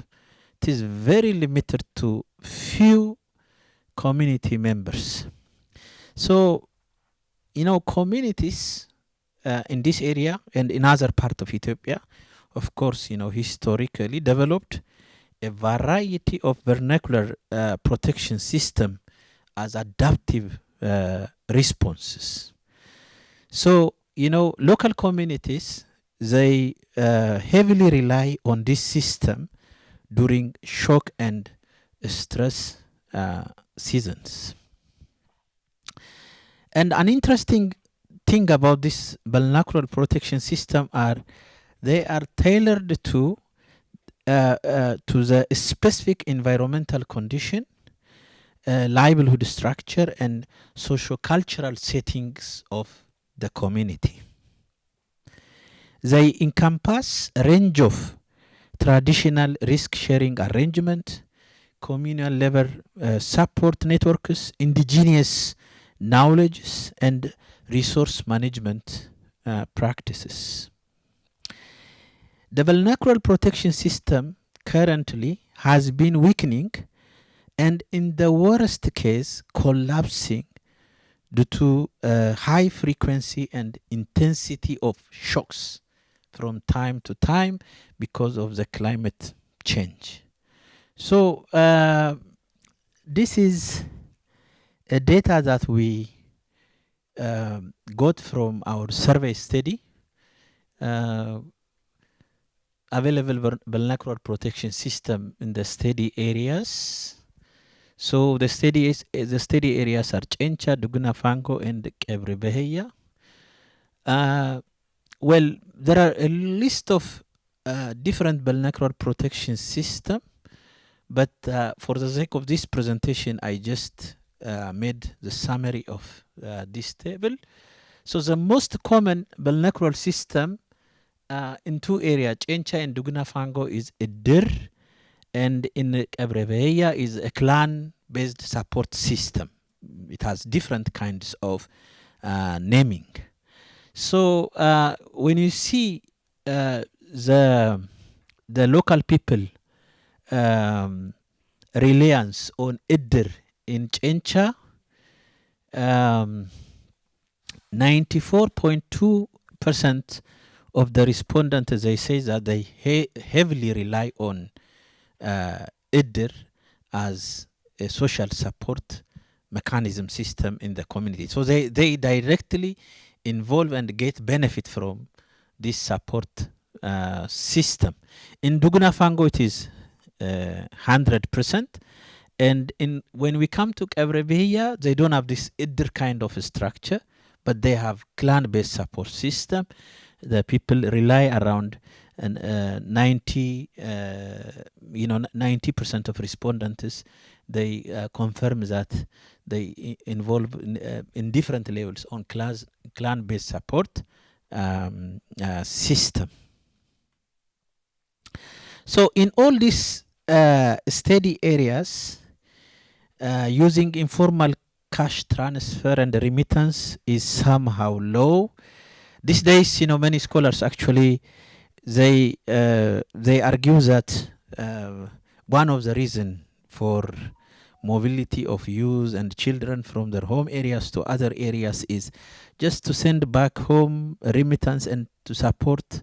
it is very limited to few community members. So, communities in this area and in other part of Ethiopia, of course, historically developed a variety of vernacular protection system as adaptive responses. So, local communities, they heavily rely on this system during shock and stress seasons. And an interesting thing about this vernacular protection system are they are tailored to the specific environmental condition, livelihood structure, and socio-cultural settings of the community. They encompass a range of traditional risk-sharing arrangement, communal level support networks, indigenous knowledge, and resource management practices. The vernacular protection system currently has been weakening and in the worst case collapsing due to high frequency and intensity of shocks from time to time because of the climate change. So this is a data that we got from our survey study. Available vernacular protection system in the study areas. So the study areas are Chencha, Duguna Fango, and Kebrebeheya. Well, there are a list of different vernacular protection system, but for the sake of this presentation, I just made the summary of this table. So the most common vernacular system in 2 areas, Chencha and Duguna Fango, is a dir, and in Kebrebeheya is a clan-based support system. It has different kinds of naming. So when you see the local people reliance on Iddir in Chencha, 94.2% of the respondents, they say that they heavily rely on Iddir as a social support mechanism system in the community. So they directly involve and get benefit from this support system. In Duguna Fango, it is 100%. And when we come to Kebrebeya, they don't have this either kind of a structure, but they have clan-based support system. The people rely around 90% of respondents. They confirm that they involve in different levels on clan-based support system. So in all these steady areas, using informal cash transfer and remittance is somehow low. These days, many scholars actually they argue that one of the reasons for mobility of youth and children from their home areas to other areas is just to send back home remittance and to support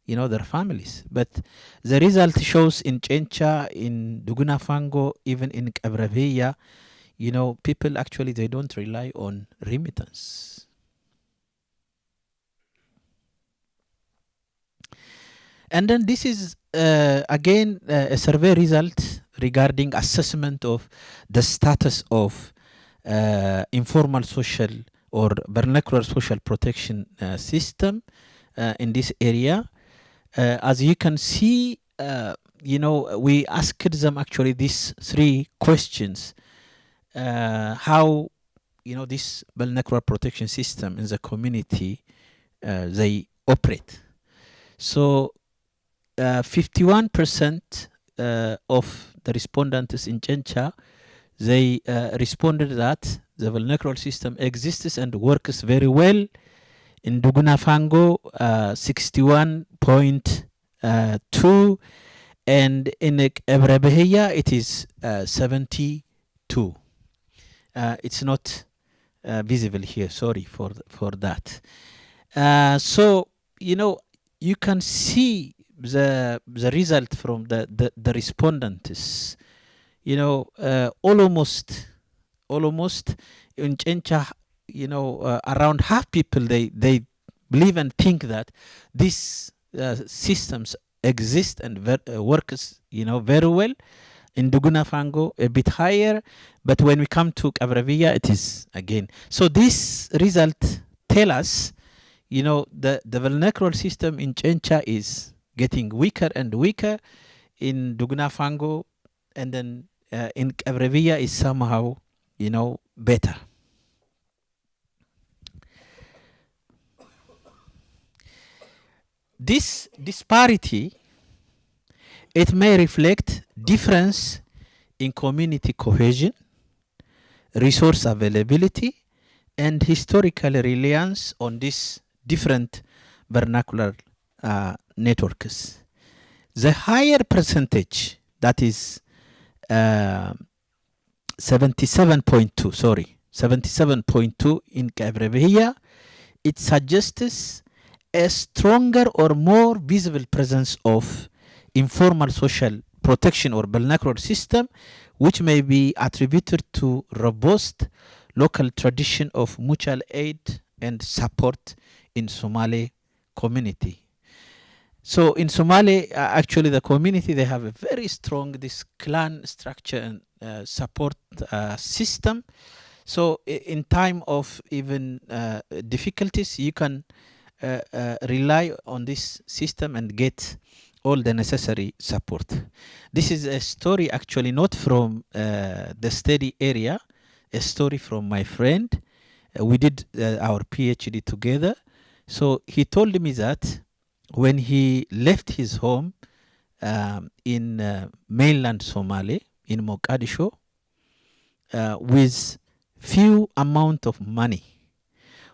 their families. But the result shows in Chencha, in Duguna Fango, even in Kebrebeya, people actually, they don't rely on remittance. And then this is, again, a survey result regarding assessment of the status of informal social or vernacular social protection system in this area. As you can see, we asked them actually these 3 questions. How, this vernacular protection system in the community, they operate. So 51% of the respondents in Chencha, they responded that the vernacular system exists and works very well. In Duguna Fango, 61.2, and in Kebrebeya, it is 72. It's not visible here. Sorry for that. So you can see the result from the respondents. Almost in Chencha, around half people they believe and think that these systems exist and works very well. In Duguna Fango a bit higher, but when we come to Kebrebeya, it is again. So this result tell us the vernacular system in Chencha is getting weaker and weaker. In Duguna Fango, and then in Kebrebeya is somehow better. This disparity, it may reflect difference in community cohesion, resource availability, and historical reliance on these different vernacular networks. The higher percentage, that is 77.2 in Kebrebeya, it suggests a stronger or more visible presence of informal social protection or vernacular system, which may be attributed to robust local tradition of mutual aid and support in Somali community. So in Somali, actually the community, they have a very strong this clan structure and support system. So in time of even difficulties, you can rely on this system and get all the necessary support. This is a story actually not from the study area, a story from my friend. We did our PhD together. So he told me that when he left his home in mainland Somalia, in Mogadishu, with few amount of money,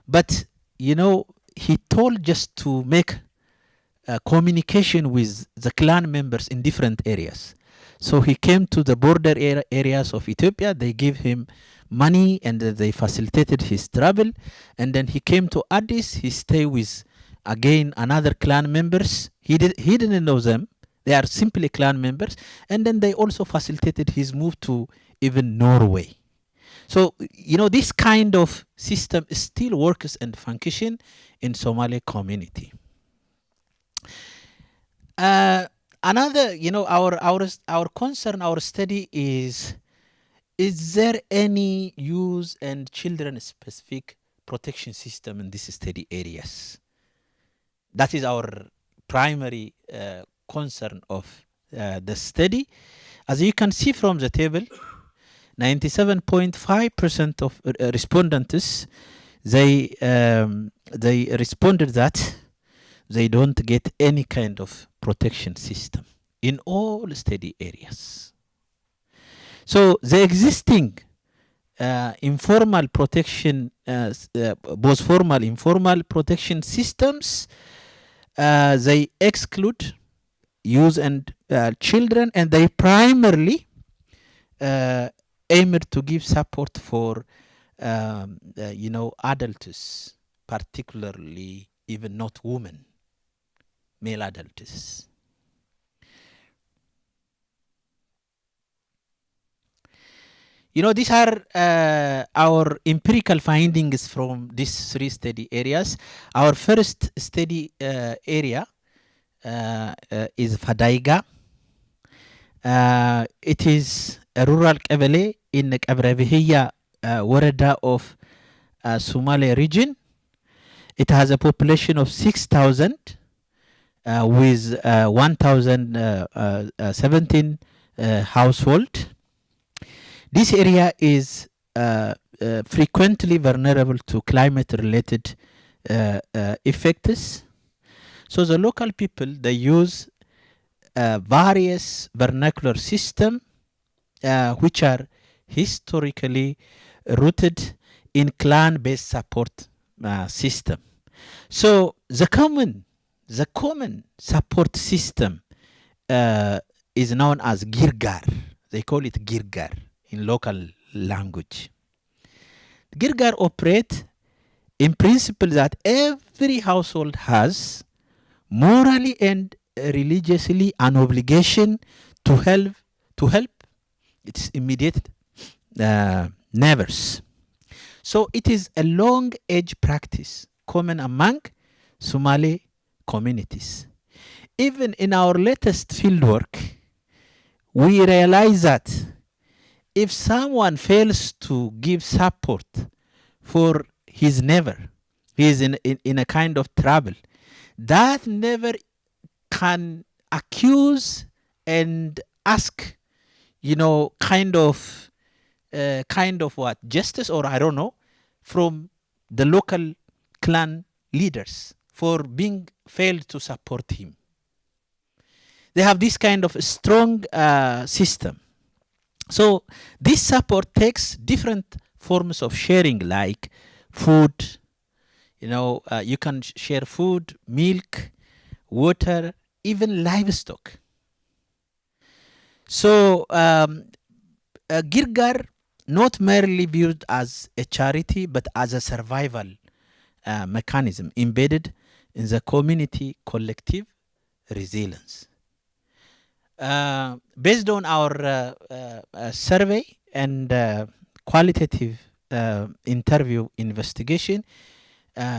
but he told just to make communication with the clan members in different areas. So he came to the border areas of Ethiopia. They gave him money and they facilitated his travel. And then he came to Addis. He stayed with, again, another clan members. He didn't know them. They are simply clan members. And then they also facilitated his move to even Norway. So, this kind of system still works and function in Somali community. Another, our concern, our study is there any youth and children specific protection system in these study areas? That is our primary concern of the study. As you can see from the table, 97.5% of respondents, they responded that they don't get any kind of protection system in all study areas. So the existing informal protection, both formal, informal protection systems, they exclude youth and children, and they primarily aimed to give support for adults, particularly even not women, male adults. These are our empirical findings from these 3 study areas. Our first study area is Fadaiga. It is a rural qabale in the Kabrabihiya Warada of Somali region. It has a population of 6,000 with 1,017 households. This area is frequently vulnerable to climate-related effects. So the local people, they use various vernacular systems which are historically rooted in clan-based support system. So the common support system is known as girgar. They call it girgar in local language. Girgar operate in principle that every household has morally and religiously an obligation to help its immediate neighbors. So it is a long age practice common among Somali communities. Even in our latest fieldwork, we realize that if someone fails to give support for his neighbor, he is in a kind of trouble, that neighbor can accuse and ask, kind of what, justice, or I don't know, from the local clan leaders for being failed to support him. They have this kind of strong system. So this support takes different forms of sharing, like food. You can share food, milk, water, even livestock. So Girgar not merely viewed as a charity, but as a survival mechanism embedded in the community collective resilience. Based on our survey and qualitative interview investigation,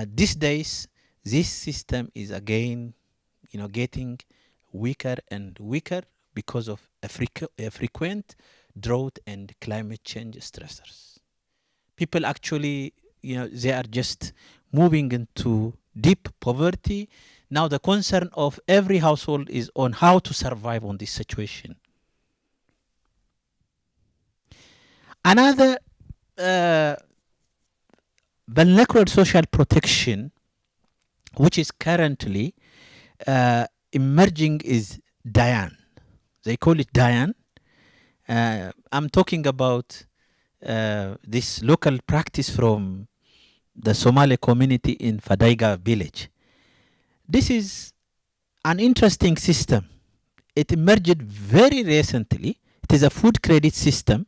these days this system is again, getting weaker and weaker because of a frequent drought and climate change stressors. People actually, they are just moving into deep poverty. Now the concern of every household is on how to survive on this situation. Another vernacular social protection, which is currently emerging, is DIIS. They call it DIIS. I'm talking about this local practice from the Somali community in Fadaiga village. This is an interesting system. It emerged very recently. It is a food credit system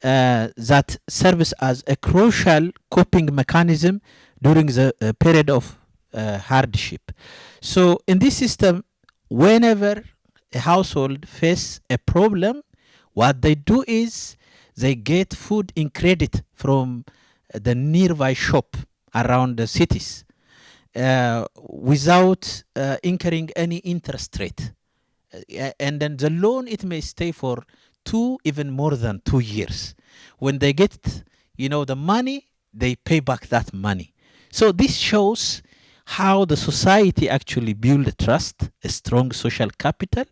that serves as a crucial coping mechanism during the period of hardship. So in this system, whenever a household faces a problem, what they do is they get food in credit from the nearby shop around the cities without incurring any interest rate. And then the loan, it may stay for 2, even more than 2 years. When they get, the money, they pay back that money. So this shows how the society actually build a trust, a strong social capital,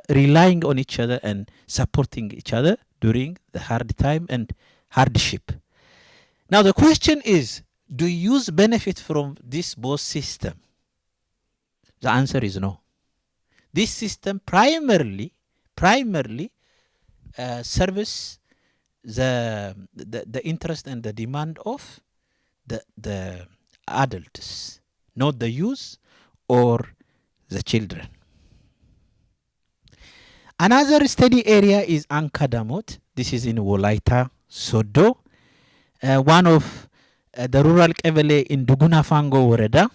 relying on each other and supporting each other during the hard time and hardship. Now the question is, do youth benefit from this both system? The answer is no. This system primarily serves the interest and the demand of the adults, not the youth or the children. Another study area is Ankadamot. This is in Wolaita, Sodo, one of the rural Kebele in Duguna Fango Woreda.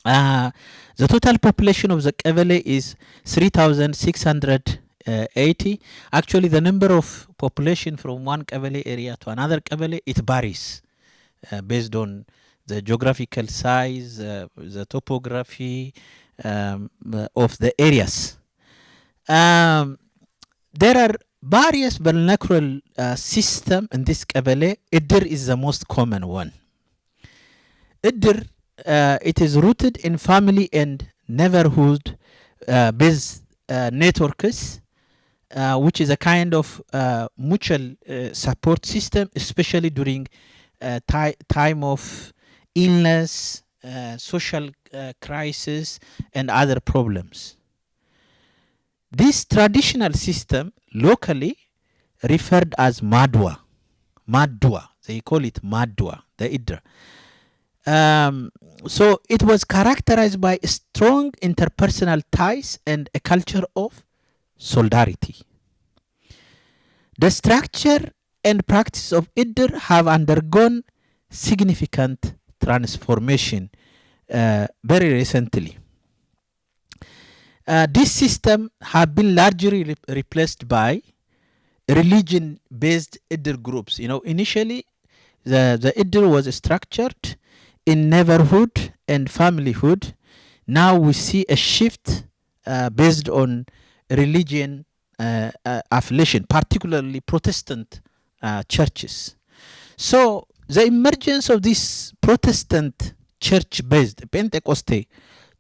The total population of the Kebele is 3,680. Actually, the number of population from one Kebele area to another Kebele, it varies based on the geographical size, the topography of the areas. There are various vernacular system in this Kebele. Iddir is the most common one. Iddir, it is rooted in family and neighborhood based networks, which is a kind of mutual support system, especially during time of illness, social crisis, and other problems. This traditional system, locally referred as Madwa, they call it Madwa, the Idra. So it was characterized by strong interpersonal ties and a culture of solidarity. The structure and practice of Idr have undergone significant transformation very recently. This system have been largely replaced by religion-based Idr groups. Initially the Idr was structured in neighborhood and familyhood. Now we see a shift based on religion affiliation, particularly Protestant churches. So the emergence of this Protestant church-based, Pentecoste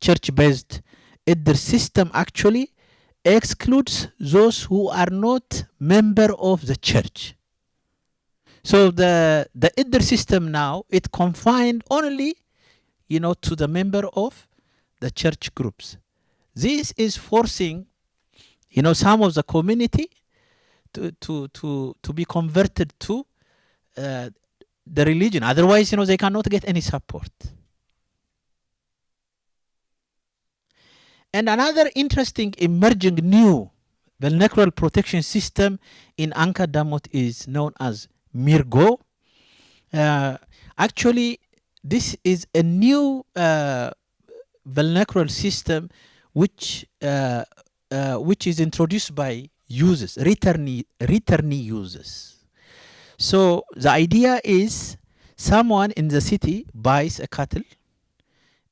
church-based Idr system actually excludes those who are not member of the church. So the Idr system now, it confined only, to the member of the church groups. This is forcing, some of the community to be converted to the religion. Otherwise, they cannot get any support. And another interesting emerging new vernacular protection system in Anka Damot is known as Mirgo. Actually, this is a new vernacular system which is introduced by users, returnee users. So the idea is someone in the city buys a cattle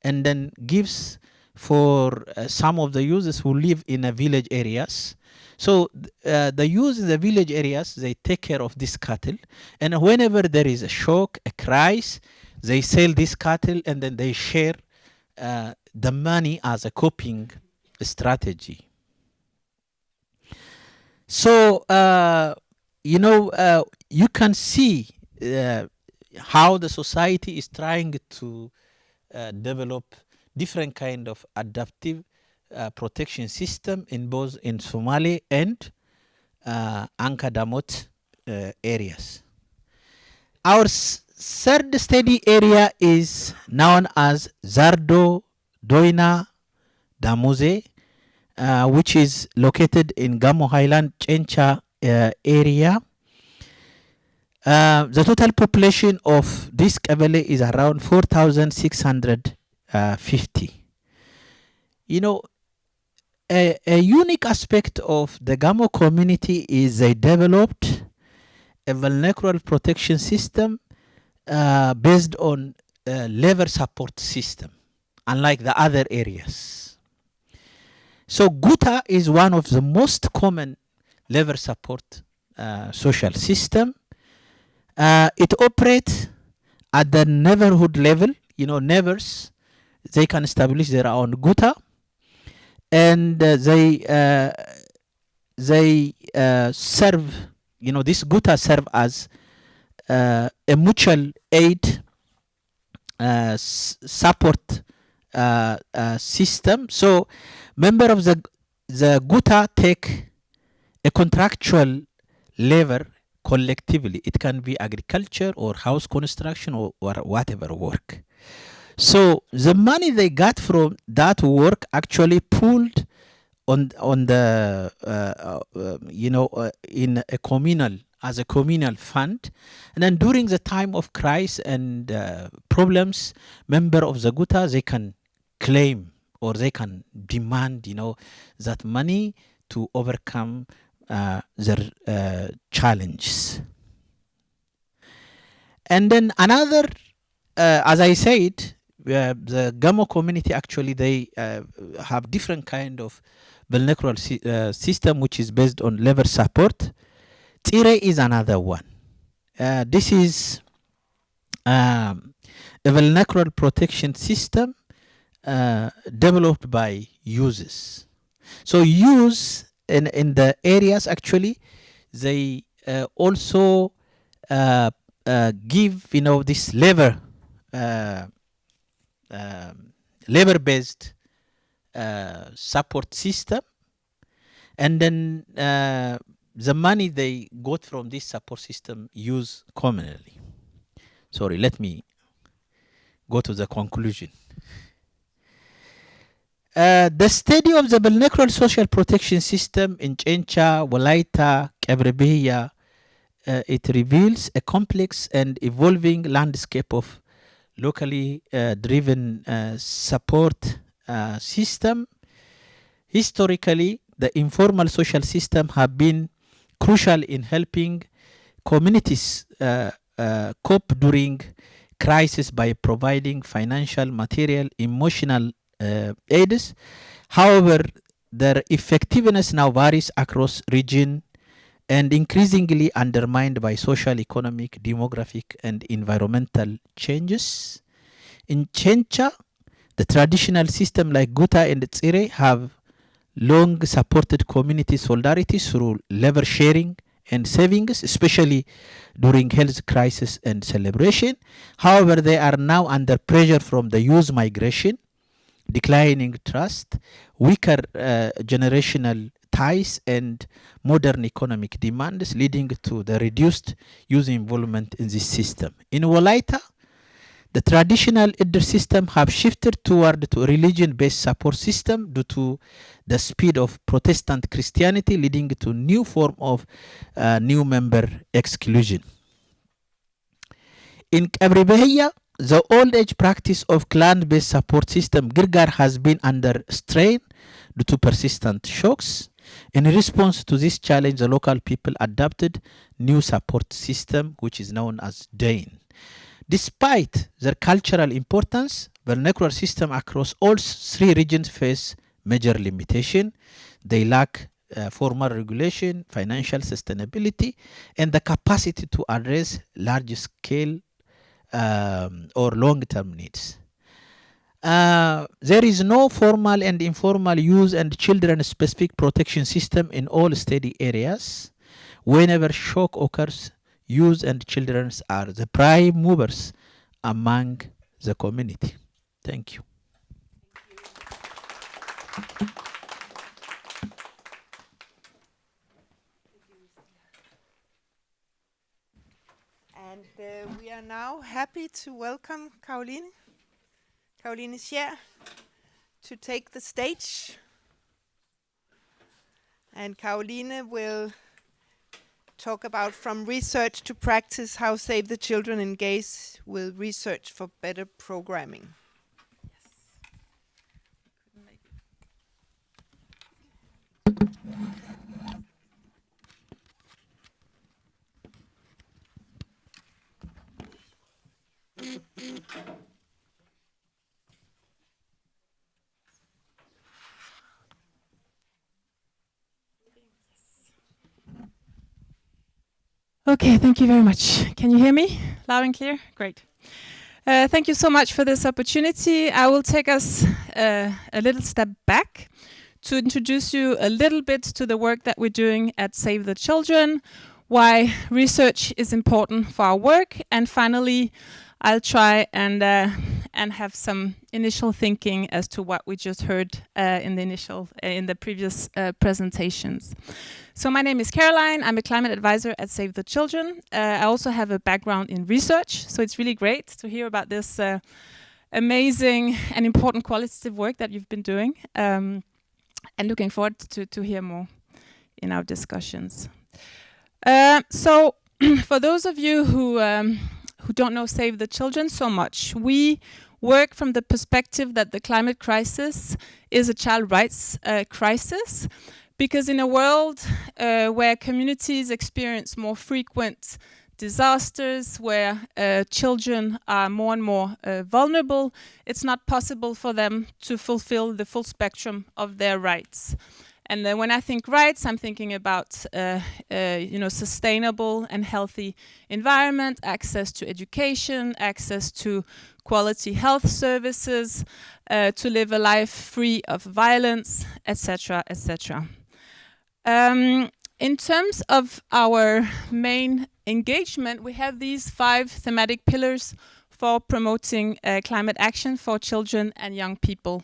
and then gives for some of the users who live in the village areas. So the users in the village areas, they take care of this cattle, and whenever there is a shock, a crisis, they sell this cattle and then they share the money as a coping strategy. So you can see how the society is trying to develop different kind of adaptive protection system in both in Somali and Anka Damot areas. Our third study area is known as Zardo Doina Damuze, which is located in Gamo Highland Chencha area. The total population of this Kabele is around 4,650. a unique aspect of the Gamo community is they developed a vernacular protection system based on a labor support system, unlike the other areas. So Guta is one of the most common labor support social system. It operates at the neighborhood level. You know, neighbors, they can establish their own Guta, and they serve, you know, this Guta serve as a mutual aid support system. So member of the Guta take a contractual labor collectively. It can be agriculture or house construction or whatever work. So the money they got from that work actually pooled on the in a communal, as a communal fund, and then during the time of crisis and problems, member of the Guta, they can claim or they can demand, you know, that money to overcome their challenges. And then another, as I said, the Gamo community actually they have different kind of vernacular system which is based on labor support. Tire is another one. This is a vernacular protection system developed by users. So use in the areas actually they also give, you know, this labor-based support system, and then the money they got from this support system use commonly. Sorry, let me go to the conclusion. The study of the vernacular social protection system in Chencha, Walaita, Kebrebeya, it reveals a complex and evolving landscape of locally driven support system. Historically, the informal social system have been crucial in helping communities cope during crisis by providing financial, material, emotional aids. However, their effectiveness now varies across region and increasingly undermined by social, economic, demographic, and environmental changes. In Chencha, the traditional system like Guta and Tsire have long supported community solidarity through labor sharing and savings, especially during health crisis and celebration. However, they are now under pressure from the youth migration, declining trust, weaker generational ties, and modern economic demands, leading to the reduced youth involvement in this system. In Walaita, the traditional elder system have shifted toward a religion-based support system due to the speed of Protestant Christianity, leading to new form of new member exclusion. In Kebrebeya, the old age practice of clan-based support system Girgar has been under strain due to persistent shocks. In response to this challenge, the local people adopted new support system, which is known as DIIS. Despite their cultural importance, vernacular system across all three regions face major limitation. They lack formal regulation, financial sustainability, and the capacity to address large-scale or long-term needs. There is no formal and informal youth and children-specific protection system in all steady areas. Whenever shock occurs, youth and children are the prime movers among the community. Thank you. And we are now happy to welcome Caroline Schaer to take the stage. And Caroline will talk about from research to practice how Save the Children engage with research for better programming. Okay, thank you very much. Can you hear me loud and clear? Great. Thank you so much for this opportunity. I will take us a little step back to introduce you a little bit to the work that we're doing at Save the Children, why research is important for our work, and finally I'll try and have some initial thinking as to what we just heard in the previous presentations. So my name is Caroline. I'm a climate advisor at Save the Children. I also have a background in research, so it's really great to hear about this amazing and important qualitative work that you've been doing, and looking forward to hear more in our discussions. So for those of you who don't know Save the Children so much, we work from the perspective that the climate crisis is a child rights crisis, because in a world where communities experience more frequent disasters, where children are more and more vulnerable, it's not possible for them to fulfill the full spectrum of their rights. And when I think rights, I'm thinking about sustainable and healthy environment, access to education, access to quality health services, to live a life free of violence, etc., etc. In terms of our main engagement, we have these 5 thematic pillars for promoting climate action for children and young people.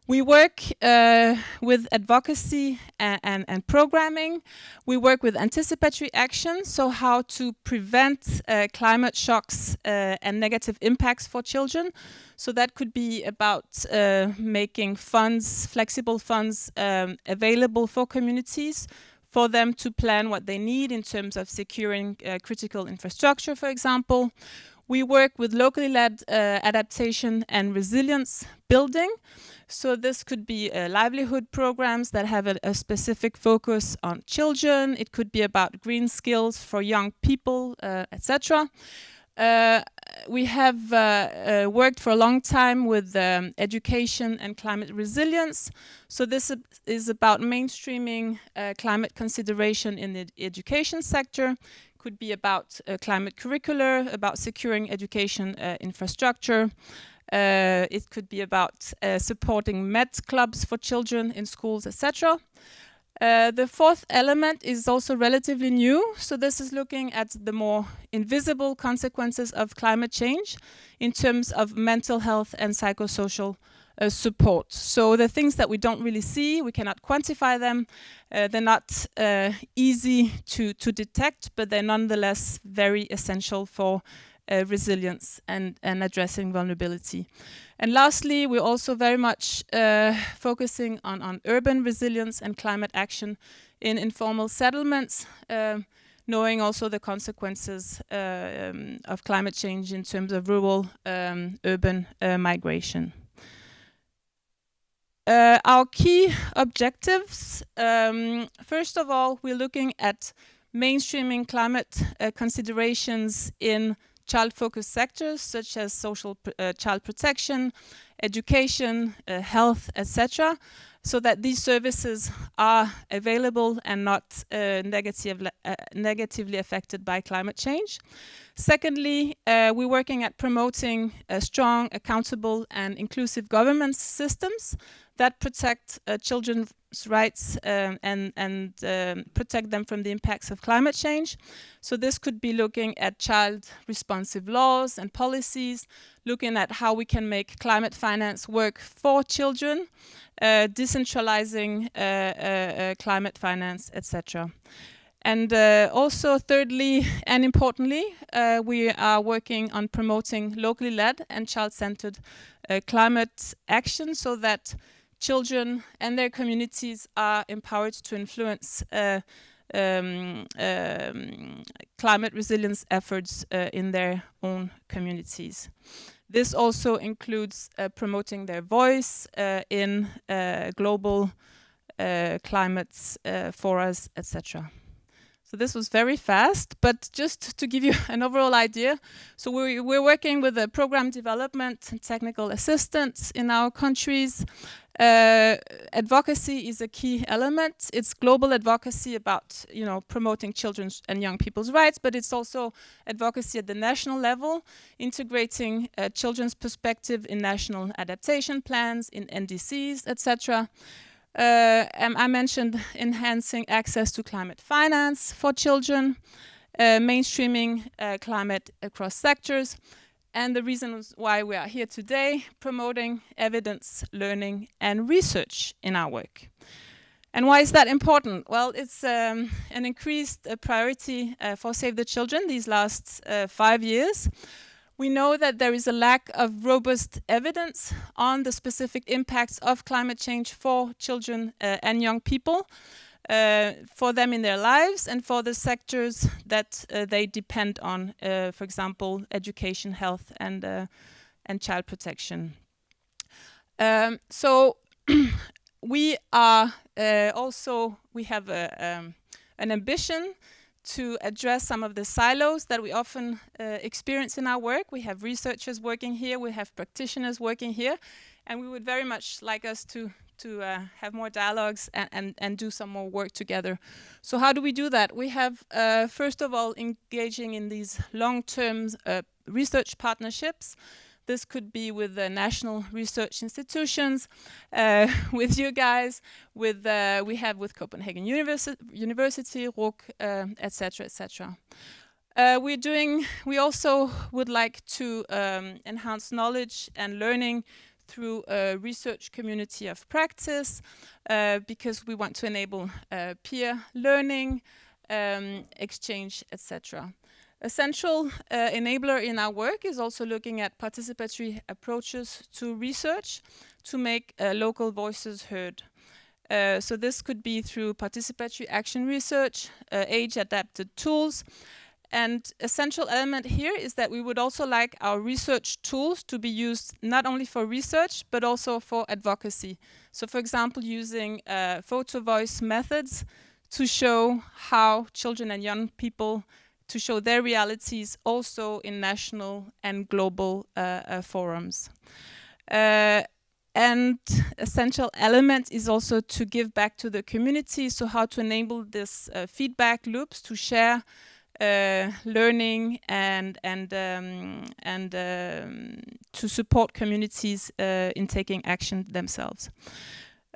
We work with advocacy and programming. We work with anticipatory action, so how to prevent climate shocks and negative impacts for children. So that could be about making funds, flexible funds, available for communities, for them to plan what they need in terms of securing critical infrastructure, for example. We work with locally led adaptation and resilience building. So this could be livelihood programs that have a specific focus on children. It could be about green skills for young people, etc. We have worked for a long time with education and climate resilience. So this is about mainstreaming climate consideration in the education sector. Could be about climate curricula, about securing education infrastructure. It could be about supporting med clubs for children in schools, etc. The 4th element is also relatively new. So this is looking at the more invisible consequences of climate change in terms of mental health and psychosocial support. So the things that we don't really see, we cannot quantify them. They're not easy to detect, but they're nonetheless very essential for resilience and addressing vulnerability. And lastly, we're also very much focusing on urban resilience and climate action in informal settlements, knowing also the consequences of climate change in terms of rural urban migration. Our key objectives, first of all, we're looking at mainstreaming climate considerations in child-focused sectors such as social child protection, education, health, etc., so that these services are available and not negatively affected by climate change. Secondly, we're working at promoting strong, accountable, and inclusive governance systems that protect children's rights and protect them from the impacts of climate change. So this could be looking at child-responsive laws and policies, looking at how we can make climate finance work for children, decentralizing climate finance, etc. And also, thirdly and importantly, we are working on promoting locally led and child-centered climate action so that children and their communities are empowered to influence climate resilience efforts in their own communities. This also includes promoting their voice in global climate forums, etc. So this was very fast, but just to give you an overall idea, so we're working with the program development and technical assistance in our countries. Advocacy is a key element. It's global advocacy about, promoting children's and young people's rights, but it's also advocacy at the national level, integrating children's perspective in national adaptation plans, in NDCs, etc. I mentioned enhancing access to climate finance for children, mainstreaming climate across sectors, and the reasons why we are here today, promoting evidence, learning, and research in our work. And why is that important? Well, it's an increased priority for Save the Children these last 5 years. We know that there is a lack of robust evidence on the specific impacts of climate change for children and young people, for them in their lives and for the sectors that they depend on, for example, education, health, and child protection. So we are we have an ambition to address some of the silos that we often experience in our work. We have researchers working here, we have practitioners working here, and we would very much like us to have more dialogues and do some more work together. So how do we do that? We have, first of all, engaging in these long-term research partnerships. This could be with the national research institutions, with you guys, with with Copenhagen University, RUC, etc., etc. We also would like to enhance knowledge and learning through a research community of practice, because we want to enable peer learning, exchange, etc. A central enabler in our work is also looking at participatory approaches to research to make local voices heard. So this could be through participatory action research, age-adapted tools, and a central element here is that we would also like our research tools to be used not only for research, but also for advocacy. So for example, using photo voice methods to show how children and young people, to show their realities also in national and global forums. And a central element is also to give back to the community, so how to enable this feedback loops to share learning and to support communities in taking action themselves.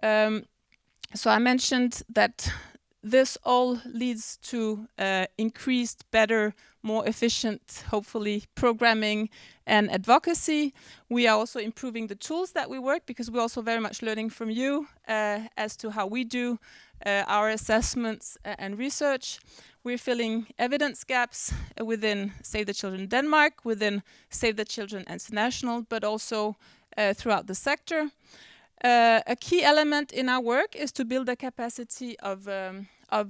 So I mentioned that this all leads to increased, better, more efficient, hopefully, programming and advocacy. We are also improving the tools that we work, because we're also very much learning from you as to how we do our assessments and research. We're filling evidence gaps within Save the Children Denmark, within Save the Children International, but also throughout the sector. A key element in our work is to build the capacity of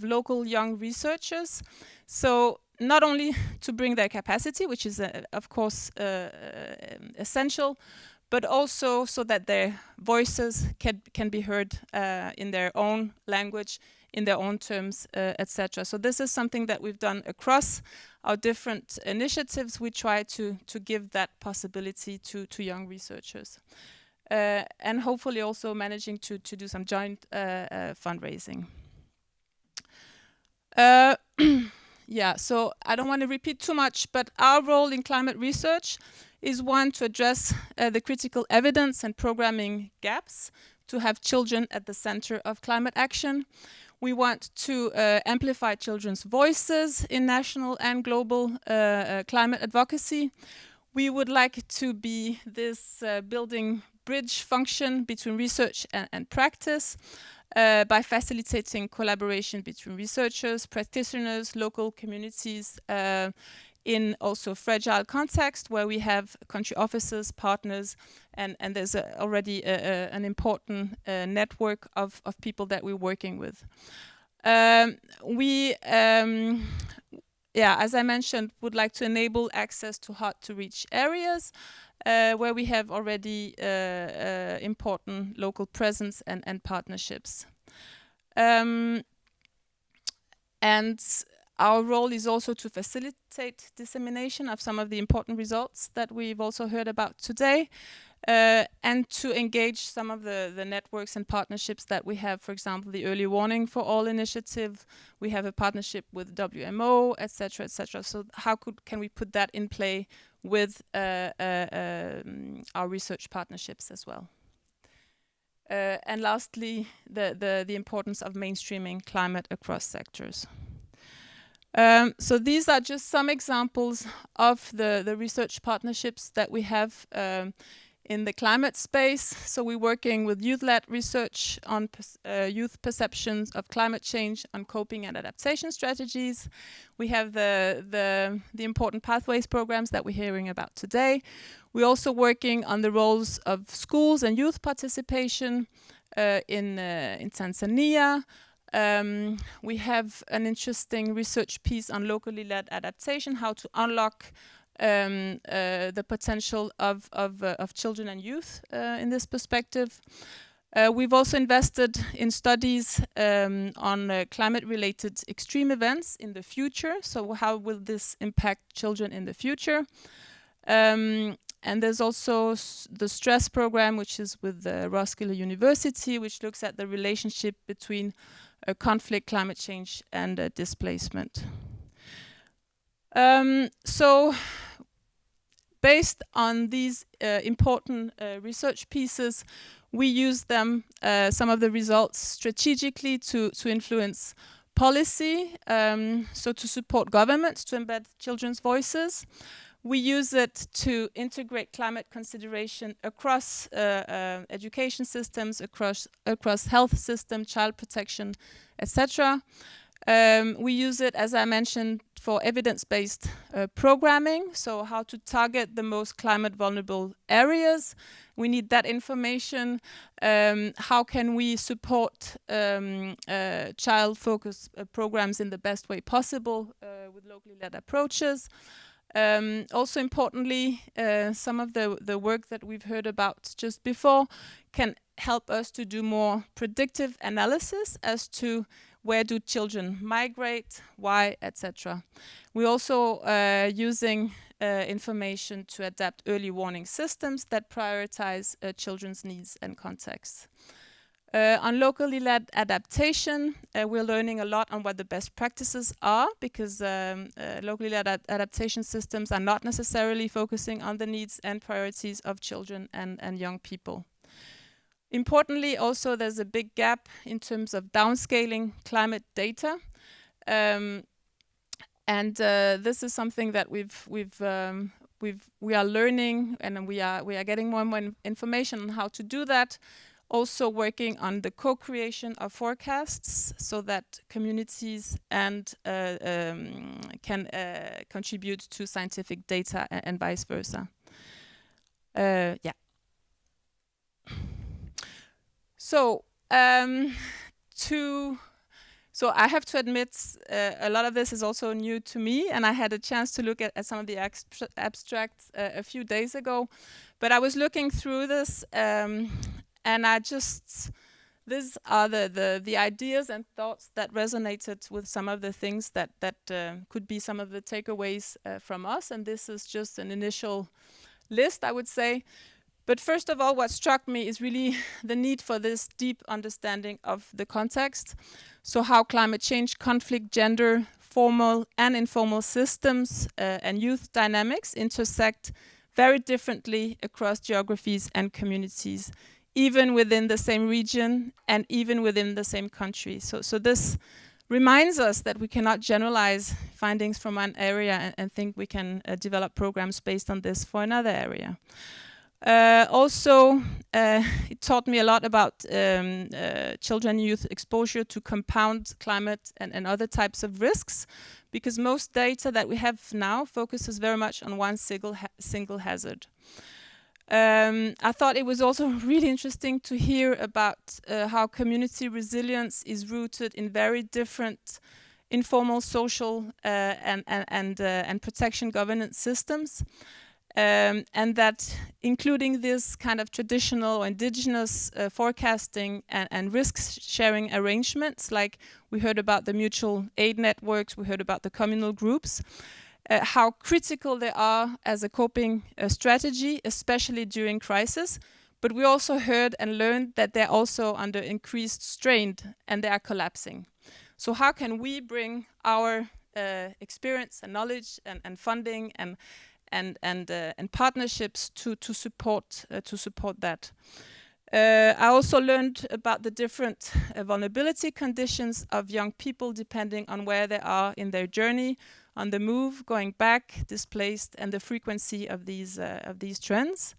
local young researchers. So not only to bring their capacity, which is of course essential, but also so that their voices can be heard in their own language, in their own terms, etc. So this is something that we've done across our different initiatives. We try to give that possibility to young researchers. And hopefully also managing to do some joint fundraising. Yeah, so I don't want to repeat too much, but our role in climate research is one, to address the critical evidence and programming gaps, to have children at the center of climate action. We want to amplify children's voices in national and global climate advocacy. We would like to be this building bridge function between research and practice by facilitating collaboration between researchers, practitioners, local communities in also fragile context where we have country offices, partners, and there's already an important network of people that we're working with. As I mentioned, would like to enable access to hard-to-reach areas where we have already important local presence and partnerships. And our role is also to facilitate dissemination of some of the important results that we've also heard about today, and to engage some of the networks and partnerships that we have. For example, the Early Warning for All initiative. We have a partnership with WMO, etc., etc. So how can we put that in play with our research partnerships as well? And lastly, the importance of mainstreaming climate across sectors. So these are just some examples of the research partnerships that we have in the climate space. So we're working with youth-led research on youth perceptions of climate change, on coping and adaptation strategies. We have the important pathways programs that we're hearing about today. We're also working on the roles of schools and youth participation in Tanzania. We have an interesting research piece on locally led adaptation, how to unlock the potential of children and youth in this perspective. We've also invested in studies on climate-related extreme events in the future. So how will this impact children in the future? And there's also the STRESS program, which is with Roskilde University, which looks at the relationship between conflict, climate change, and displacement. So based on these important research pieces, we use them, some of the results, strategically to influence policy, so to support governments to embed children's voices. We use it to integrate climate consideration across education systems, across health system, child protection, etc. We use it, as I mentioned, for evidence-based programming, so how to target the most climate vulnerable areas. We need that information. How can we support child-focused programs in the best way possible with locally led approaches? Also importantly, some of the work that we've heard about just before can help us to do more predictive analysis as to where do children migrate, why, etc. We're also using information to adapt early warning systems that prioritize children's needs and contexts. On locally led adaptation, we're learning a lot on what the best practices are, because locally led adaptation systems are not necessarily focusing on the needs and priorities of children and young people. Importantly, also, there's a big gap in terms of downscaling climate data, and this is something that we are learning, and we are getting more and more information on how to do that. Also working on the co-creation of forecasts so that communities and can contribute to scientific data and vice versa. Yeah. So so I have to admit, a lot of this is also new to me, and I had a chance to look at some of the abstracts a few days ago. But I was looking through this, and these are the ideas and thoughts that resonated with some of the things that could be some of the takeaways from us. And this is just an initial list, I would say. But first of all, what struck me is really the need for this deep understanding of the context. So how climate change, conflict, gender, formal and informal systems and youth dynamics intersect very differently across geographies and communities, even within the same region and even within the same country. So this reminds us that we cannot generalize findings from one area and think we can develop programs based on this for another area. Also, it taught me a lot about children and youth exposure to compound climate and other types of risks, because most data that we have now focuses very much on one single hazard. I thought it was also really interesting to hear about how community resilience is rooted in very different informal, social and protection governance systems. and that including this kind of traditional or indigenous forecasting and risk-sharing arrangements, like we heard about the mutual aid networks, we heard about the communal groups, how critical they are as a coping strategy, especially during crisis. But we also heard and learned that they're also under increased strain and they are collapsing. So how can we bring our experience and knowledge and funding and partnerships to support that? I also learned about the different vulnerability conditions of young people depending on where they are in their journey, on the move, going back, displaced, and the frequency of these trends.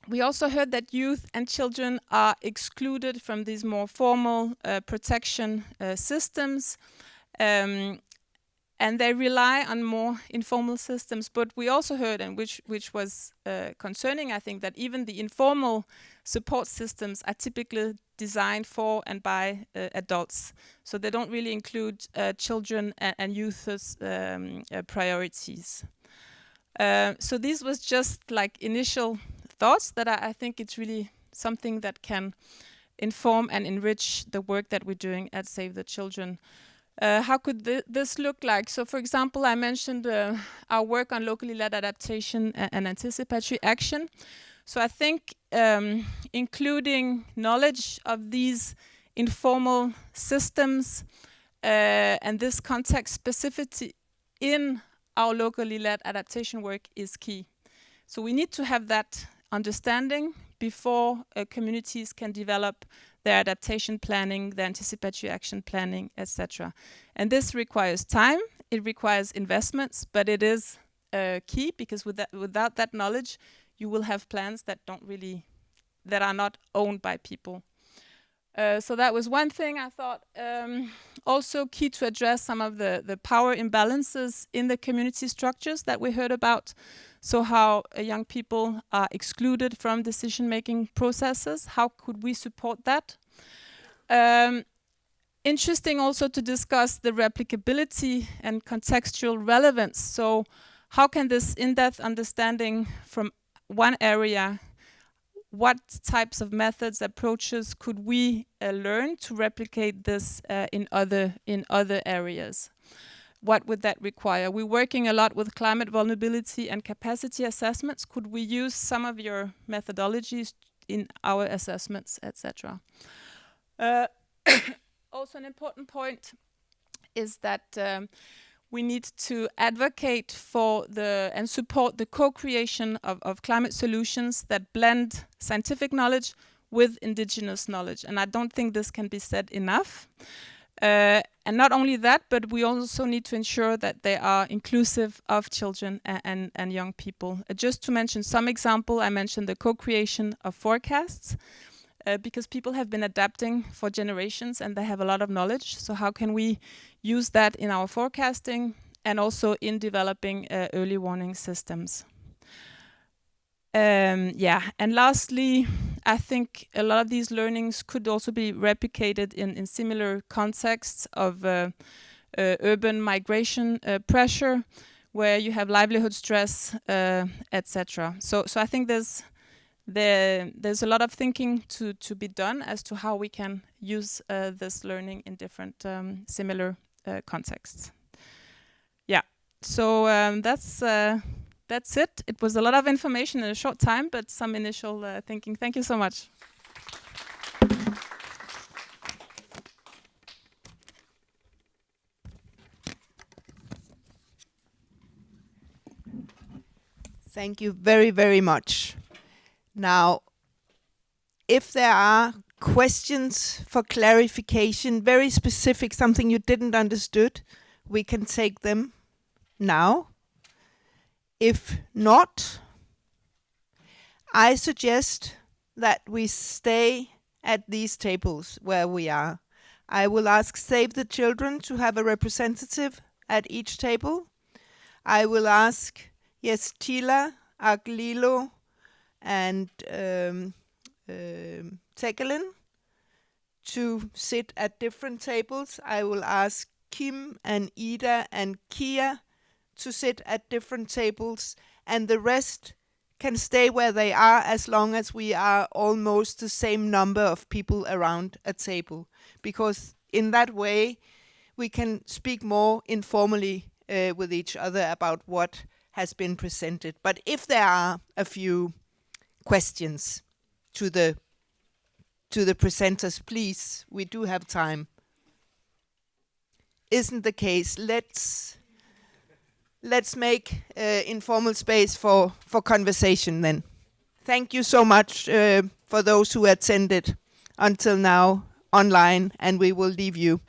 We also heard that youth and children are excluded from these more formal protection systems, and they rely on more informal systems. But we also heard, and which was concerning, I think, that even the informal support systems are typically designed for and by adults. So they don't really include children and youth's priorities. So this was just like initial thoughts that I think it's really something that can inform and enrich the work that we're doing at Save the Children. How could this look like? So for example, I mentioned our work on locally led adaptation and anticipatory action. So I think including knowledge of these informal systems and this context specificity in our locally led adaptation work is key. So we need to have that understanding before communities can develop their adaptation planning, their anticipatory action planning, etc. And this requires time, it requires investments, but it is key because without that knowledge, you will have plans that are not owned by people. So that was one thing I thought. Also key to address some of the power imbalances in the community structures that we heard about. So how young people are excluded from decision-making processes. How could we support that? Interesting also to discuss the replicability and contextual relevance. So how can this in-depth understanding from one area, what types of methods, approaches could we learn to replicate this in other areas? What would that require? We're working a lot with climate vulnerability and capacity assessments. Could we use some of your methodologies in our assessments, etc.? Also an important point is that we need to advocate for and support the co-creation of climate solutions that blend scientific knowledge with indigenous knowledge. And I don't think this can be said enough. And not only that, but we also need to ensure that they are inclusive of children and young people. Just to mention some example, I mentioned the co-creation of forecasts, because people have been adapting for generations and they have a lot of knowledge. So how can we use that in our forecasting and also in developing early warning systems? And lastly, I think a lot of these learnings could also be replicated in similar contexts of urban migration pressure, where you have livelihood stress, etc. So I think there's a lot of thinking to be done as to how we can use this learning in different similar contexts. Yeah, so that's it. It was a lot of information in a short time, but some initial thinking. Thank you so much. Thank you very, very much. Now, if there are questions for clarification, very specific, something you didn't understood, we can take them now. If not, I suggest that we stay at these tables where we are. I will ask Save the Children to have a representative at each table. I will ask Tila, Aglilo, and Tekalign to sit at different tables. I will ask Kim and Ida and Kyia to sit at different tables, and the rest can stay where they are as long as we are almost the same number of people around a table. Because in that way, we can speak more informally with each other about what has been presented. But if there are a few questions to the presenters, please, we do have time. Isn't the case? Let's make informal space for conversation then. Thank you so much for those who attended until now online, and we will leave you.